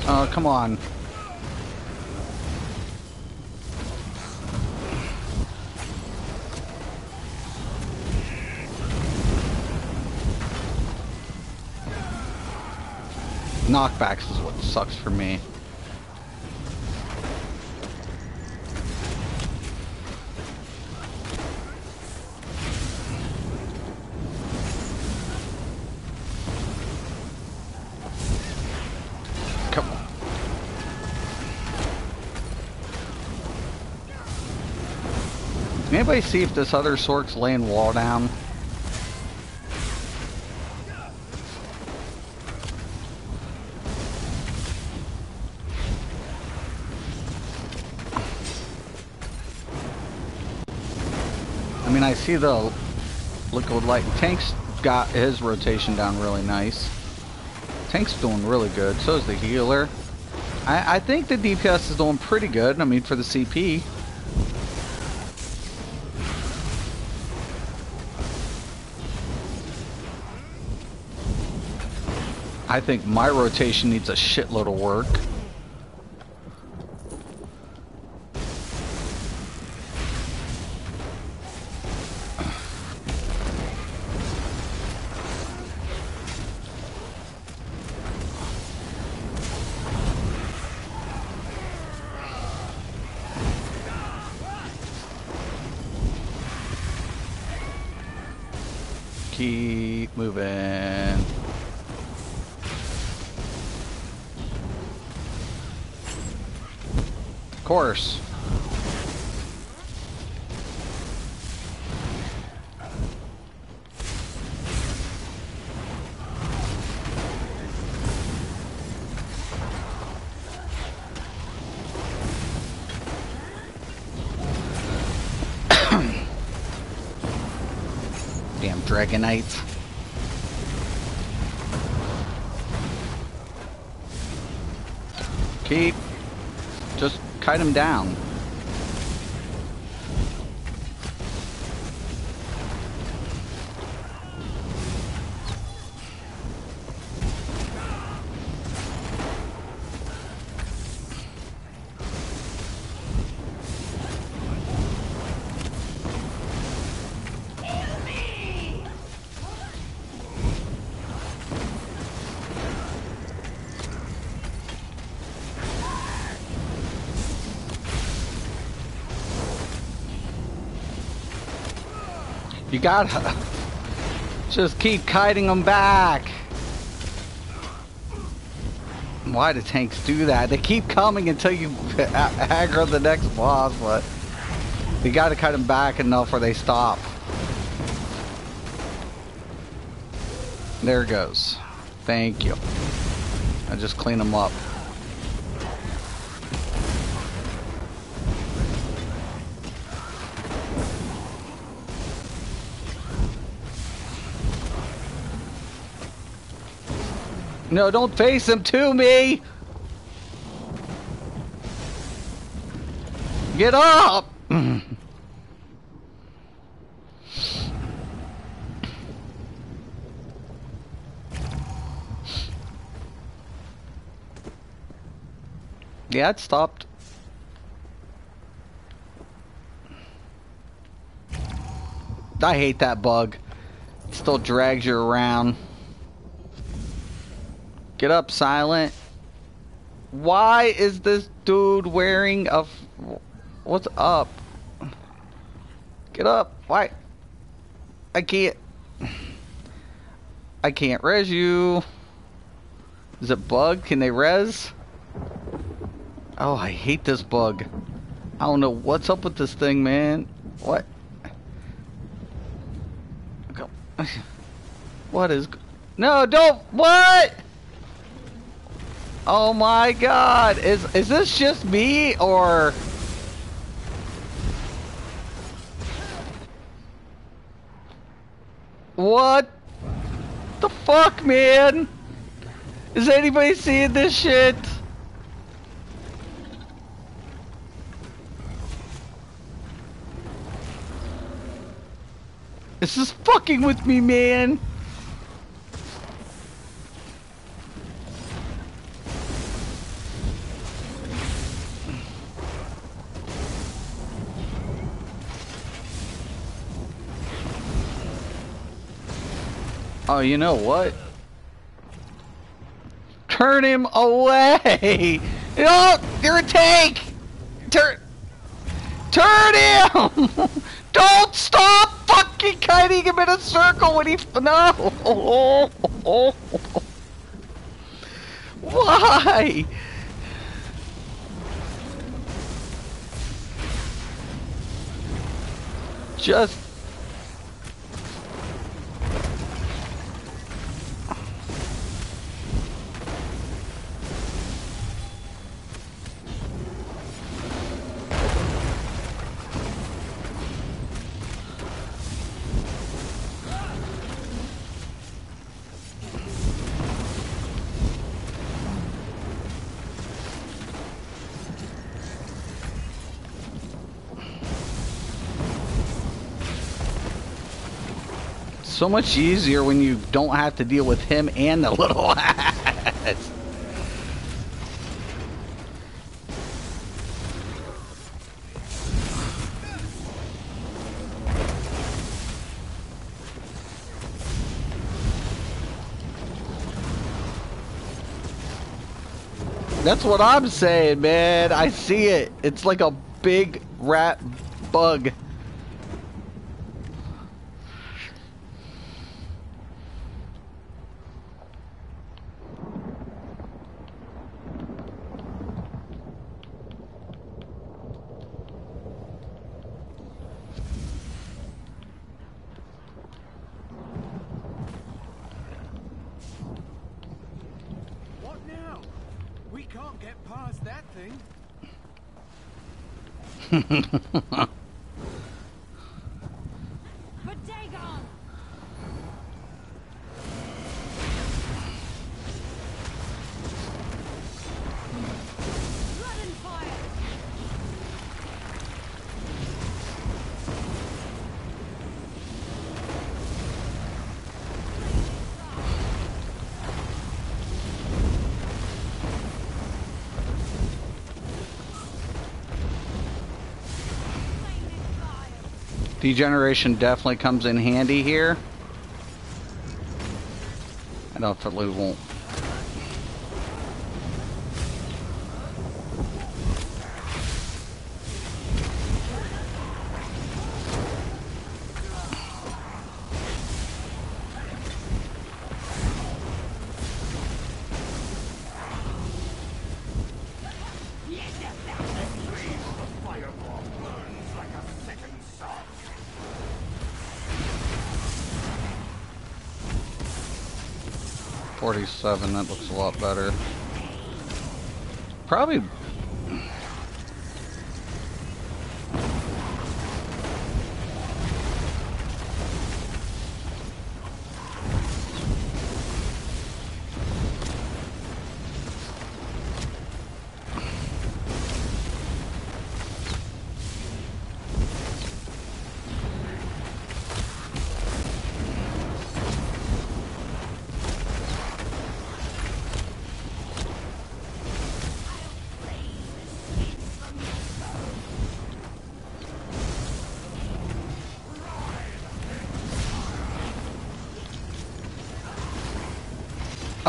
A: Oh, come on. Knockbacks is what sucks for me. Come on. Anybody see if this other Sork's laying wall down? I mean, I see the liquid light. Tank's got his rotation down really nice. Tank's doing really good. So is the healer. I think the DPS is doing pretty good. I mean, for the CP. I think my rotation needs a shitload of work. Keep moving. Of course. Damn Dragonites. Keep. Just kite him down. You gotta just keep kiting them back. Why do tanks do that? They keep coming until you aggro the next boss, but you gotta kite them back enough where they stop. There it goes. Thank you. I just clean them up. No, don't face him to me! Get up! Yeah, it stopped. I hate that bug. It still drags you around. Get up, Silent. Why is this dude wearing a... What's up? Get up. Why? I can't res you. Is it bug? Can they res? Oh, I hate this bug. I don't know what's up with this thing, man. What? What is... No, don't... What? Oh my god. Is this just me, or... What the fuck, man? Is anybody seeing this shit? This is fucking with me, man. Oh, you know what? Turn him away! No! You're a tank! Turn him! Don't stop fucking kiting him in a circle when he... No! Why? Just... So much easier when you don't have to deal with him and the little ass. That's what I'm saying, man. I see it. It's like a big rat bug. Degeneration definitely comes in handy here. I definitely won't. 47, that looks a lot better. Probably...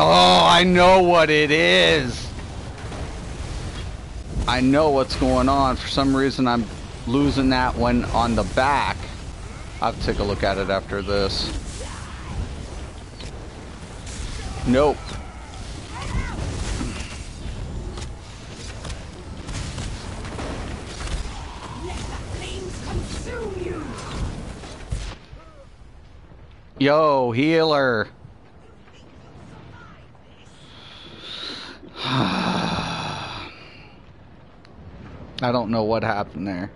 A: Oh, I know what it is. I know what's going on. For some reason, I'm losing that one on the back. I'll have to take a look at it after this. Nope. Yo, healer. I don't know what happened there.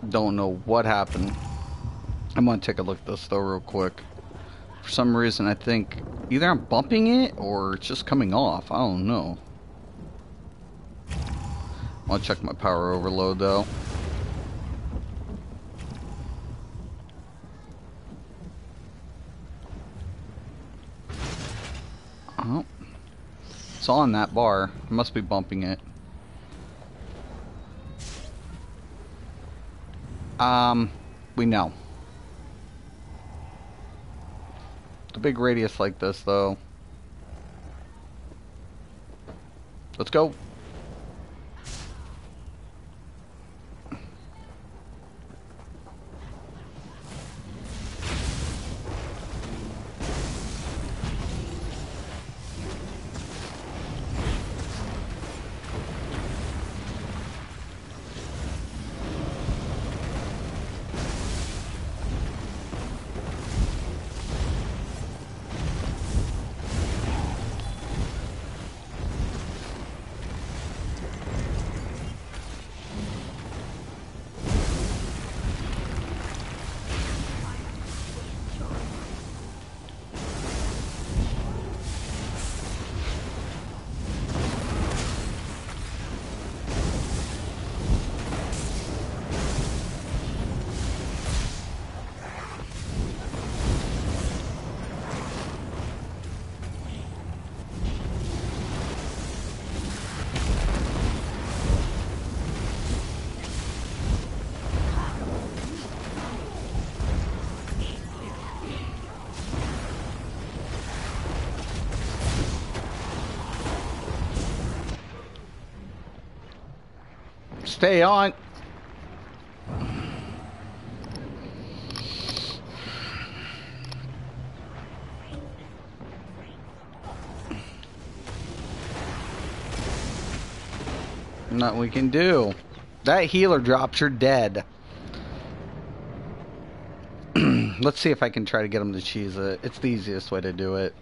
A: Don't know what happened. I'm gonna take a look at this though real quick. For some reason I think either I'm bumping it or it's just coming off. I don't know. I'll check my power overload though. Oh, it's on that bar. I must be bumping it. We know. The big radius like this though. Let's go. Stay on. Nothing we can do. That healer drops, you're dead. Let's see if I can try to get him to cheese it. It's the easiest way to do it.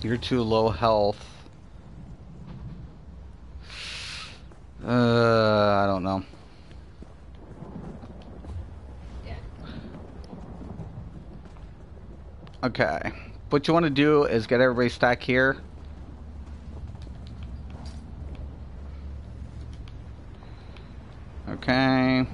A: You're too low health. I don't know. Okay. What you want to do is get everybody stacked here. Okay.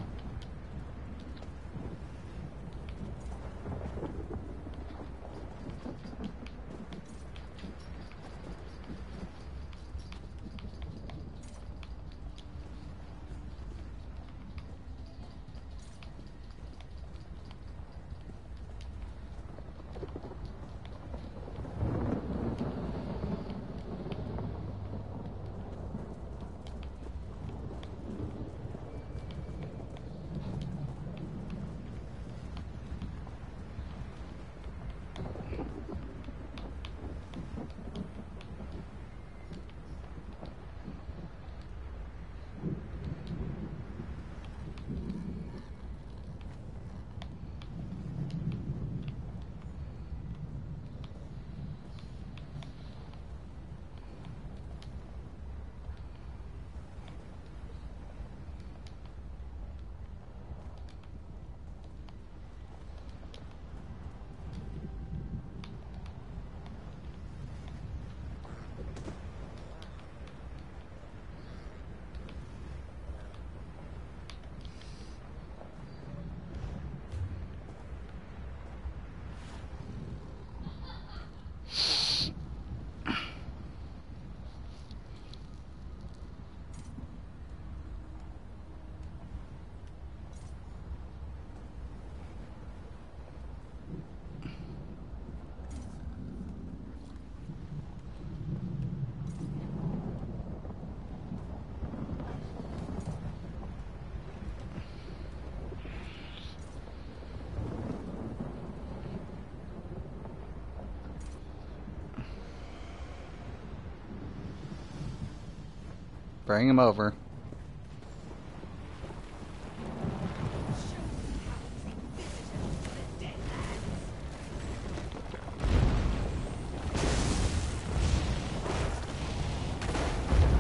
A: Bring him over.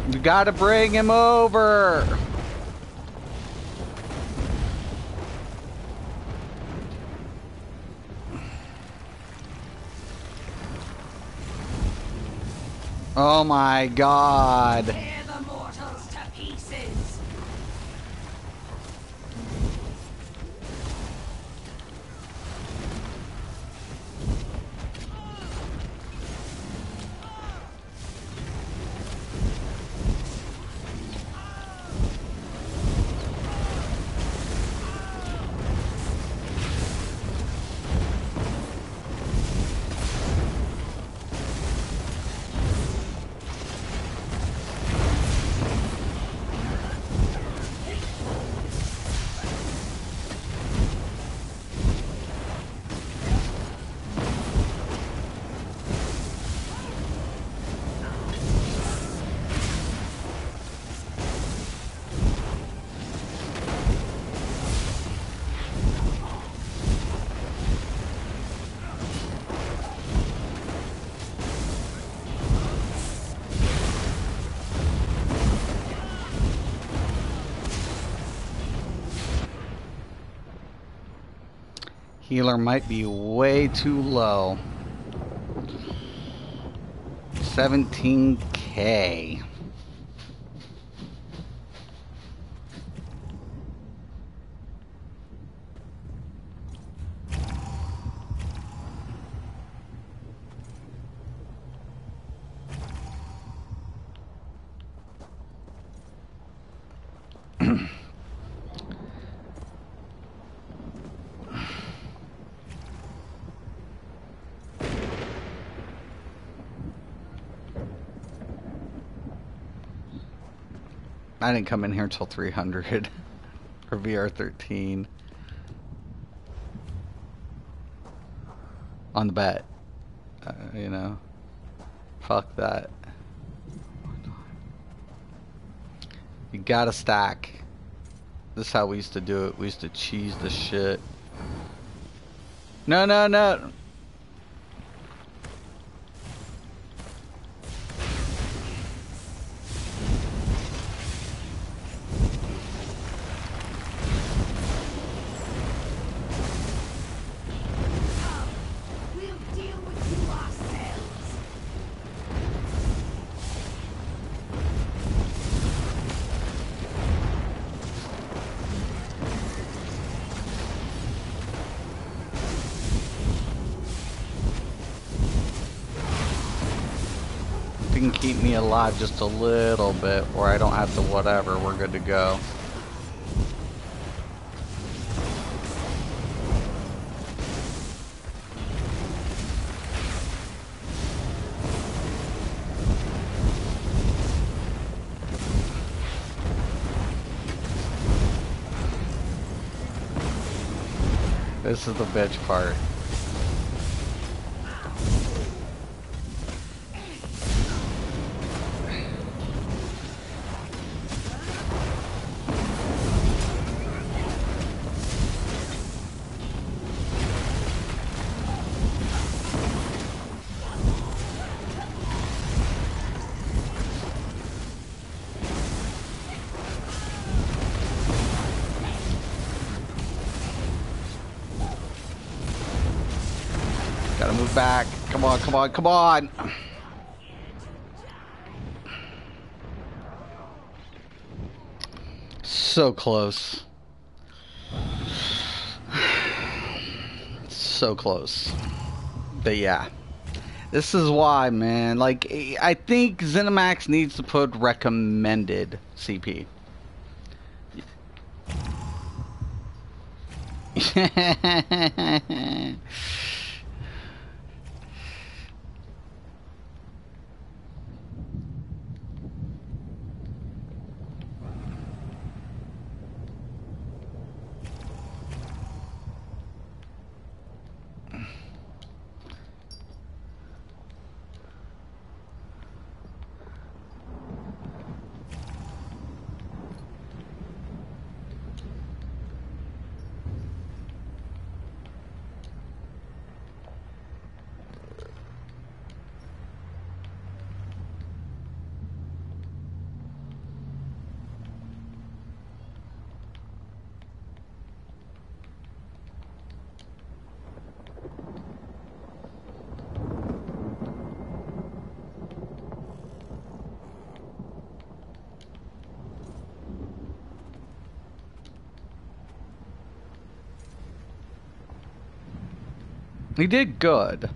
A: You gotta bring him over! Oh my god.
D: Tear the mortals to pieces.
A: Healer might be way too low. 17K. I didn't come in here until 300 for VR13 on the bet. You know, fuck that. You gotta stack. This is how we used to do it. We used to cheese the shit. No, no, no. Can keep me alive just a little bit, or I don't have to whatever, we're good to go. This is the bitch part. Gotta move back. Come on, come on, come on! So close. So close. But yeah. This is why, man. Like, I think ZeniMax needs to put recommended CP. He did good.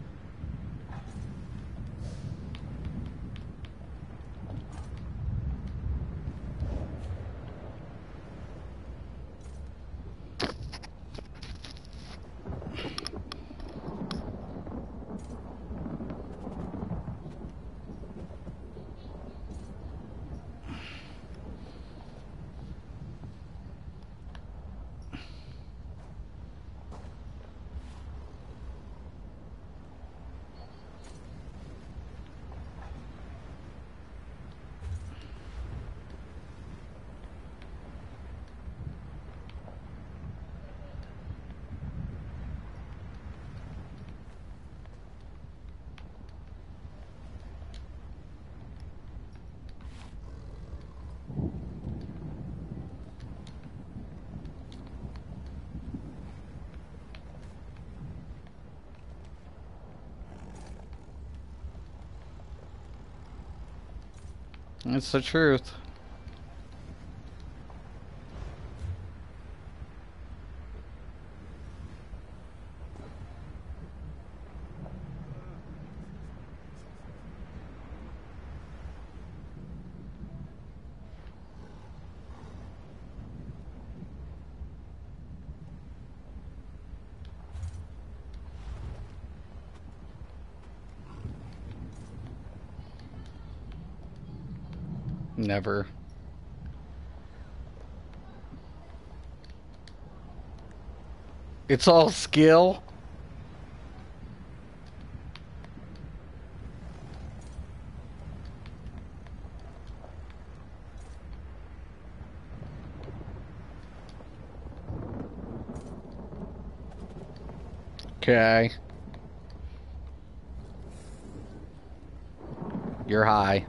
A: It's the truth. Never. It's all skill. Okay. You're high.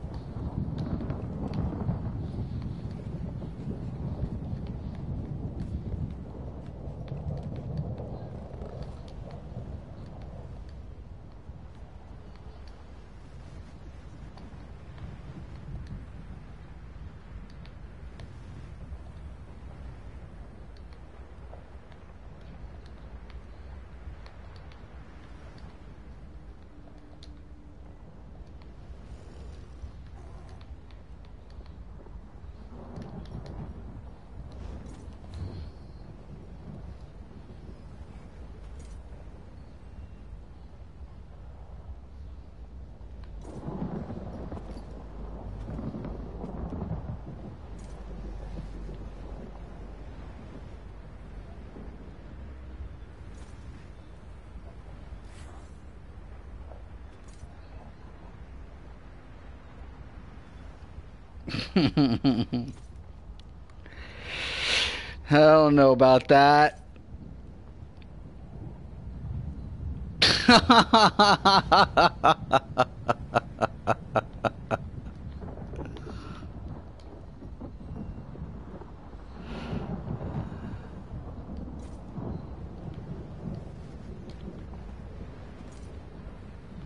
A: I don't know about that.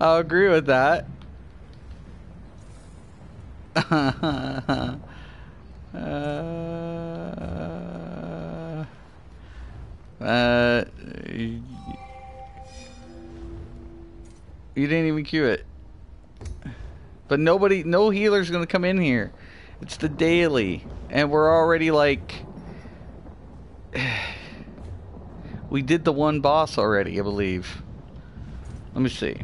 A: I'll agree with that. You didn't even cue it. But nobody, no healer's gonna come in here. It's the daily. And we're already like... We did the one boss already, I believe. Let me see.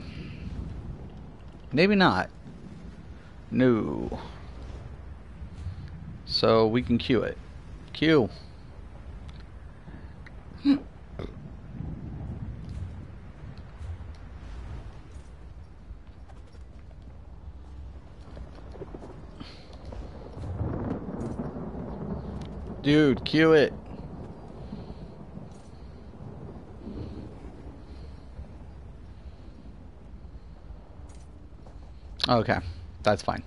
A: Maybe not. No. So we can queue it. Queue. Dude, queue it. Okay, that's fine.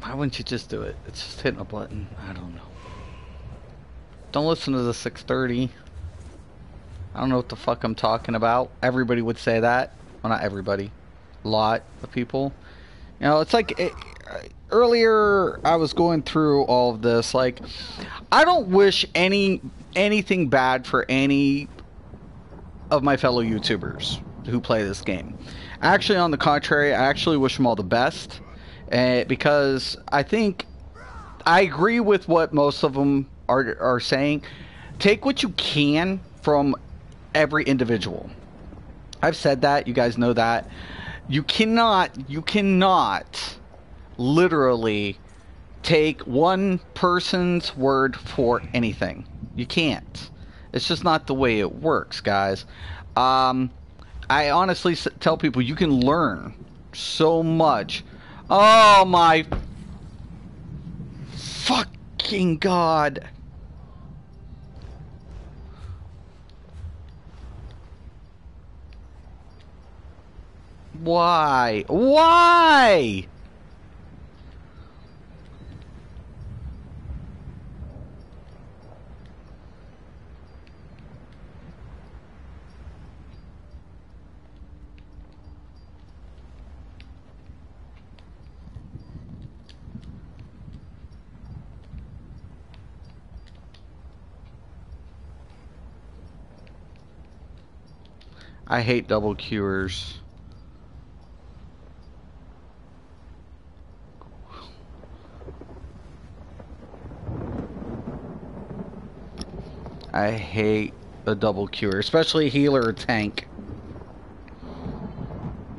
A: Why wouldn't you just do it? It's just hitting a button. I don't know. Don't listen to the 630. I don't know what the fuck I'm talking about. Everybody would say that. Well, not everybody. A lot of people. You know, it's like... earlier, I was going through all of this. Like, I don't wish any anything bad for any of my fellow YouTubers who play this game. Actually, on the contrary, I actually wish them all the best, because I think I agree with what most of them are saying. Take what you can from every individual. I've said that. You guys know that. You cannot literally take one person's word for anything. You can't. It's just not the way it works, guys. I honestly tell people you can learn so much. Oh my fucking god. Why? Why? I hate double cures. I hate a double cure, especially healer or tank.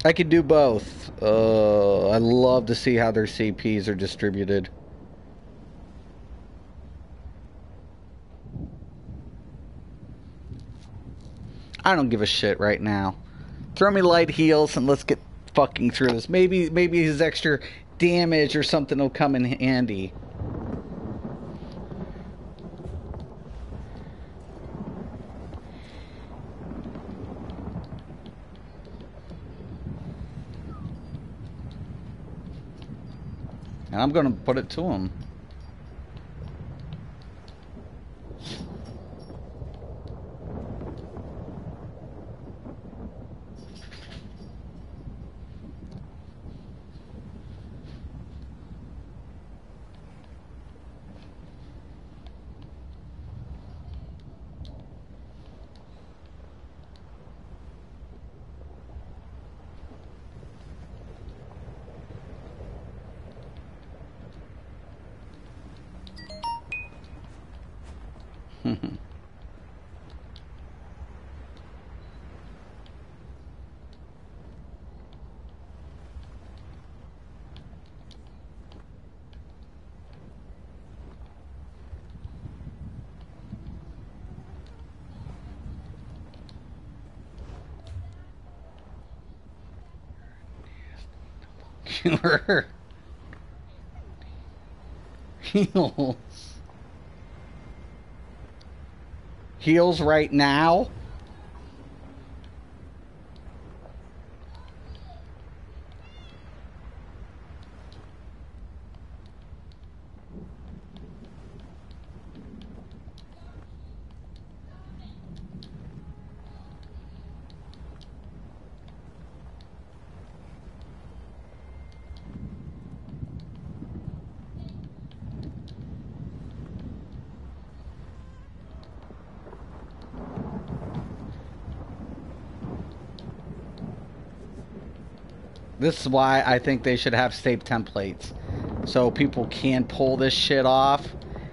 A: I could do both. I love to see how their CPs are distributed. I don't give a shit right now. Throw me light heals and let's get fucking through this. Maybe his extra damage or something will come in handy. And I'm gonna put it to him. Cure. Heals. Heals right now? This is why I think they should have saved templates. So people can pull this shit off.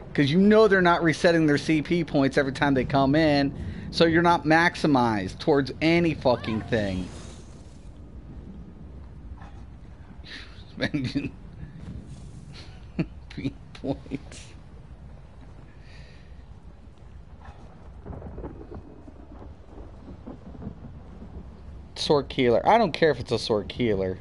A: Because you know they're not resetting their CP points every time they come in. So you're not maximized towards any fucking thing. Spending 3 points. Sword Keeler. I don't care if it's a Sword Keeler.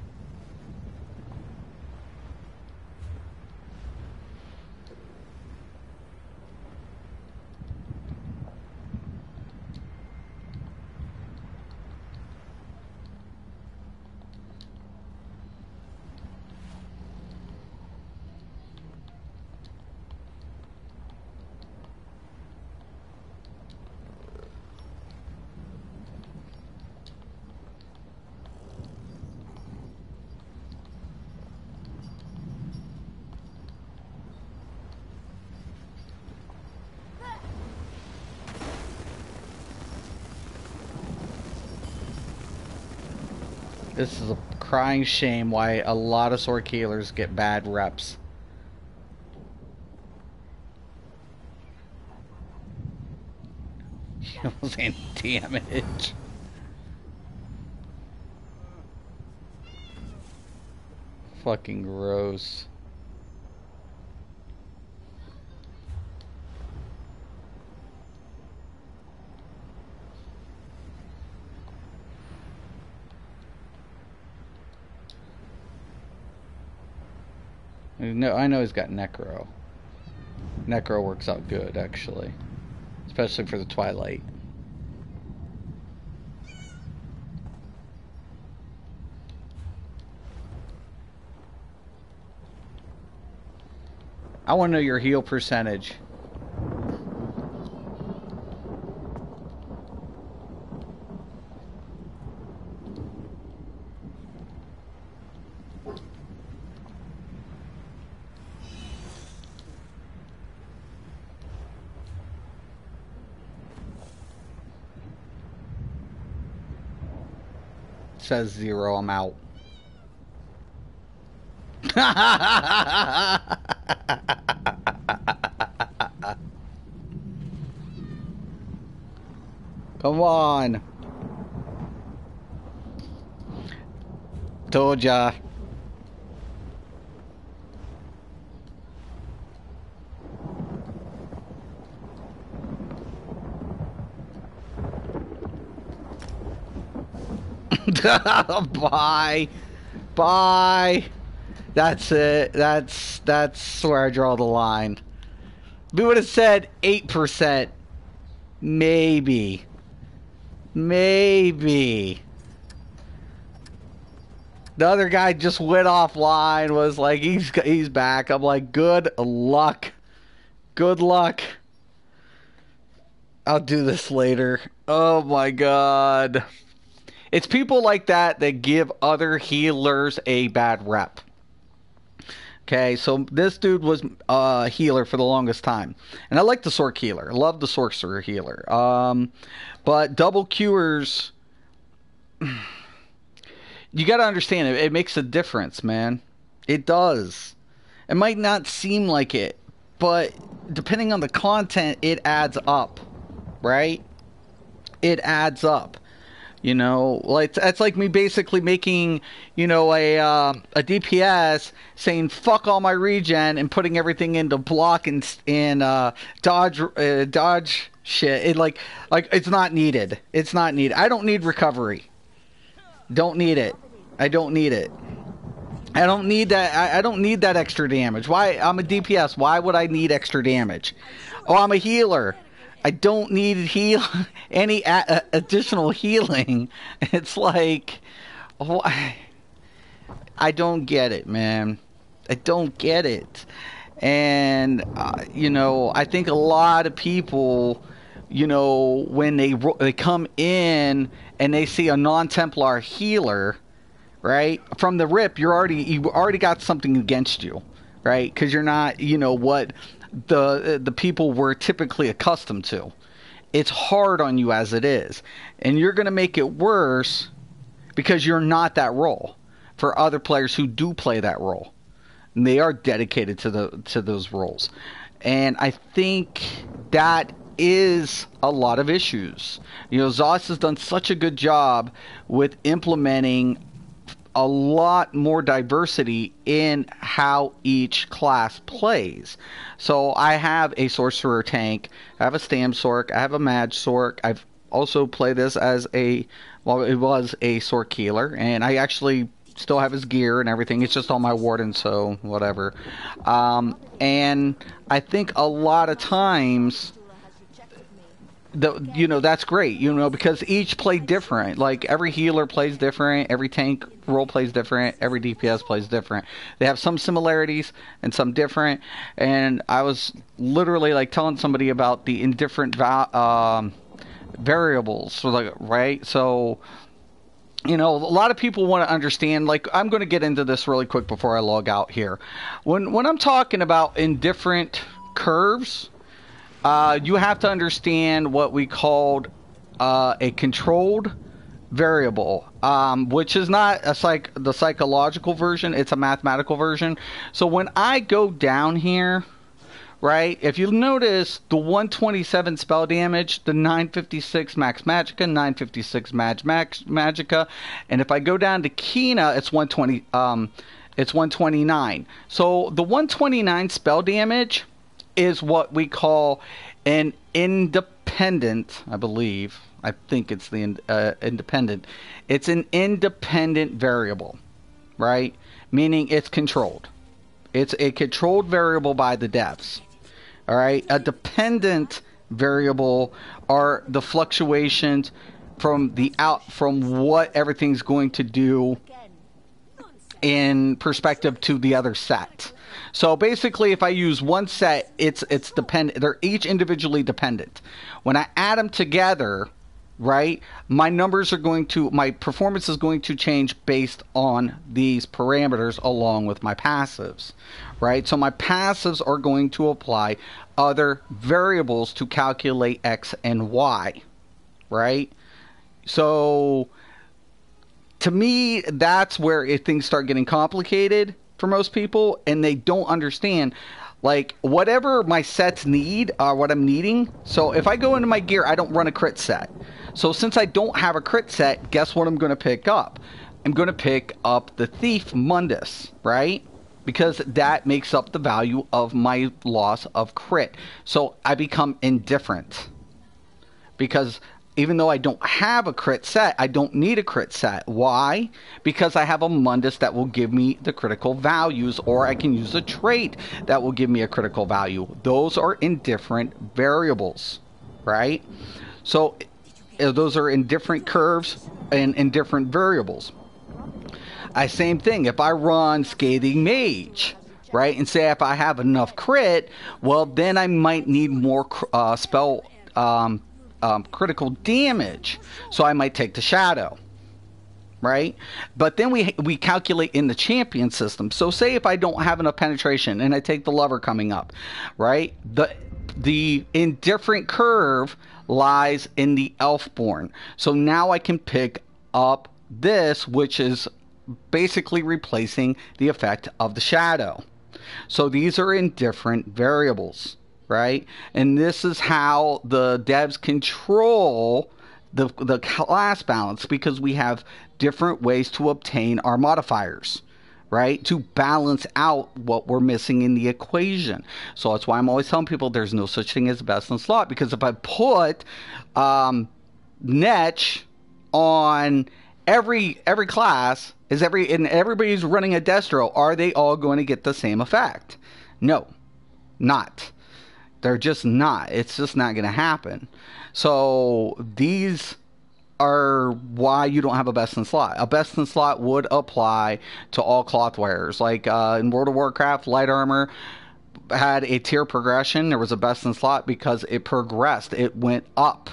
A: This is a crying shame why a lot of sword healers get bad reps. Heals and damage. Fucking gross. No, I know he's got Necro. Necro works out good, actually. Especially for the Twilight. I want to know your heal percentage. Says 0, I'm out. Come on. Told ya. Bye. Bye. That's it. That's where I draw the line. We would have said 8%. Maybe. Maybe. The other guy just went offline, was like, he's back. I'm like, good luck. Good luck. I'll do this later. Oh my god. It's people like that that give other healers a bad rep. Okay, so this dude was a healer for the longest time. And I like the Sorc healer. I love the Sorcerer healer. But double cures, you got to understand, it makes a difference, man. It does. It might not seem like it, but depending on the content, it adds up, right? It adds up. You know, like that's like me basically making, you know, a DPS saying fuck all my regen and putting everything into block and dodge shit. It like it's not needed. It's not needed. I don't need recovery. Don't need it. I don't need it. I don't need that. I don't need that extra damage. Why? I'm a DPS. Why would I need extra damage? Oh, I'm a healer. I don't need any additional healing. It's like, oh, I don't get it, man. I don't get it. And, you know, I think a lot of people, you know, when they come in and they see a non-Templar healer, right, from the rip, you've already got something against you, right? Because you're not, you know, what the people were typically accustomed to. It's hard on you as it is, and you're going to make it worse because you're not that role for other players who do play that role, and they are dedicated to those roles. And I think that is a lot of issues. You know, Zoss has done such a good job with implementing a lot more diversity in how each class plays. So I have a Sorcerer tank, I have a Stam Sorc, I have a Mage Sorc. I've also played this as it was a Sorc healer, and I actually still have his gear and everything. It's just on my Warden, so whatever. And I think a lot of times, you know, that's great, you know, because each play different. Like every healer plays different, every tank role plays different, every DPS plays different. They have some similarities and some different. And I was literally like telling somebody about the indifferent variables, so like, right? So, you know, a lot of people want to understand, like, I'm going to get into this really quick before I log out here. When I'm talking about indifferent curves, you have to understand what we called a controlled variable, which is not the psychological version, it's a mathematical version. So when I go down here, right, if you notice the 127 spell damage, the 956 max magicka, 956 magicka, and if I go down to Kina, it's 120, it's 129. So the 129 spell damage is what we call an independent, I think it's the independent. It's an independent variable, right? Meaning it's controlled. It's a controlled variable by the devs. All right? A dependent variable are the fluctuations from what everything's going to do in perspective to the other set. So basically, if I use one set, it's dependent. They're each individually dependent. When I add them together, right, my performance is going to change based on these parameters along with my passives, right? So my passives are going to apply other variables to calculate X and Y, right? So to me, that's where things start getting complicated for most people, and they don't understand, like, whatever my sets need are what I'm needing. So if I go into my gear, I don't run a crit set. So since I don't have a crit set, guess what I'm going to pick up? I'm going to pick up the Thief Mundus, right? Because that makes up the value of my loss of crit. So I become indifferent. Because even though I don't have a crit set, I don't need a crit set. Why? Because I have a Mundus that will give me the critical values, or I can use a trait that will give me a critical value. Those are in different variables, right? So those are in different curves and in different variables. Same thing, if I run Scathing Mage, right, and say if I have enough crit, well, then I might need more spell critical damage, so I might take the Shadow, right? But then we calculate in the champion system. So say if I don't have enough penetration and I take the Lover coming up, right? The indifferent curve lies in the Elfborn. So now I can pick up this, which is basically replacing the effect of the Shadow. So these are in different variables, right? And this is how the devs control the class balance, because we have different ways to obtain our modifiers, right? To balance out what we're missing in the equation. So that's why I'm always telling people there's no such thing as best in slot, because if I put Netch on every class, and everybody's running a Destro, are they all going to get the same effect? No, not. They're just not. It's just not going to happen. So these are why you don't have a best in slot. A best in slot would apply to all cloth wearers. Like in World of Warcraft, light armor had a tier progression. There was a best in slot because it progressed. It went up.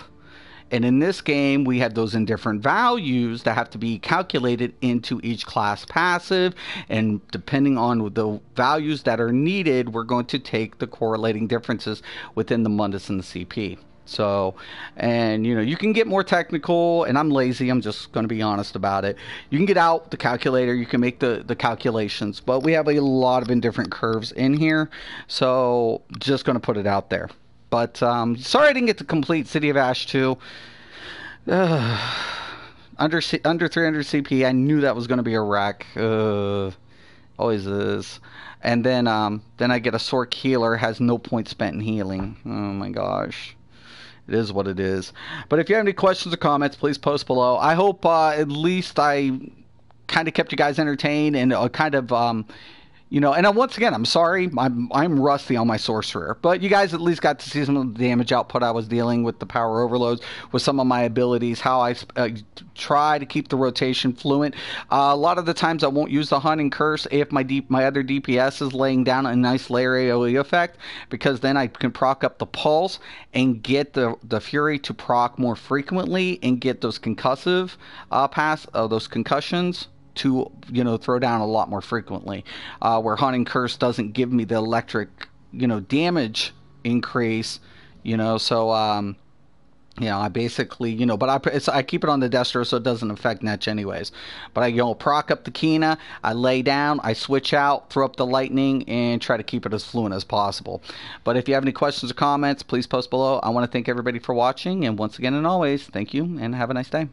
A: And in this game, we had those in different values that have to be calculated into each class passive. And depending on the values that are needed, we're going to take the correlating differences within the Mundus and the CP. So, and you can get more technical, and I'm lazy. I'm just going to be honest about it. You can get out the calculator. You can make the calculations. But we have a lot of different curves in here. So, just going to put it out there. But sorry I didn't get to complete City of Ash 2. Under 300 CP, I knew that was going to be a wreck. Always is. And then I get a Sork healer, has no point spent in healing. Oh my gosh. It is what it is. But if you have any questions or comments, please post below. I hope at least I kind of kept you guys entertained and kind of and once again, I'm sorry, I'm rusty on my sorcerer, but you guys at least got to see some of the damage output I was dealing with, the power overloads, with some of my abilities, how I try to keep the rotation fluent. A lot of the times I won't use the Hunt and Curse if my other DPS is laying down a nice layer AoE effect, because then I can proc up the pulse and get the Fury to proc more frequently and get those concussive those concussions to throw down a lot more frequently, where Hunting Curse doesn't give me the electric damage increase, so You know, I basically, but I keep it on the Destro so it doesn't affect Netch anyways. But I, proc up the Kina, I lay down, I switch out, throw up the Lightning, and try to keep it as fluent as possible. But if you have any questions or comments, please post below. I want to thank everybody for watching, and once again and always, thank you, and have a nice day.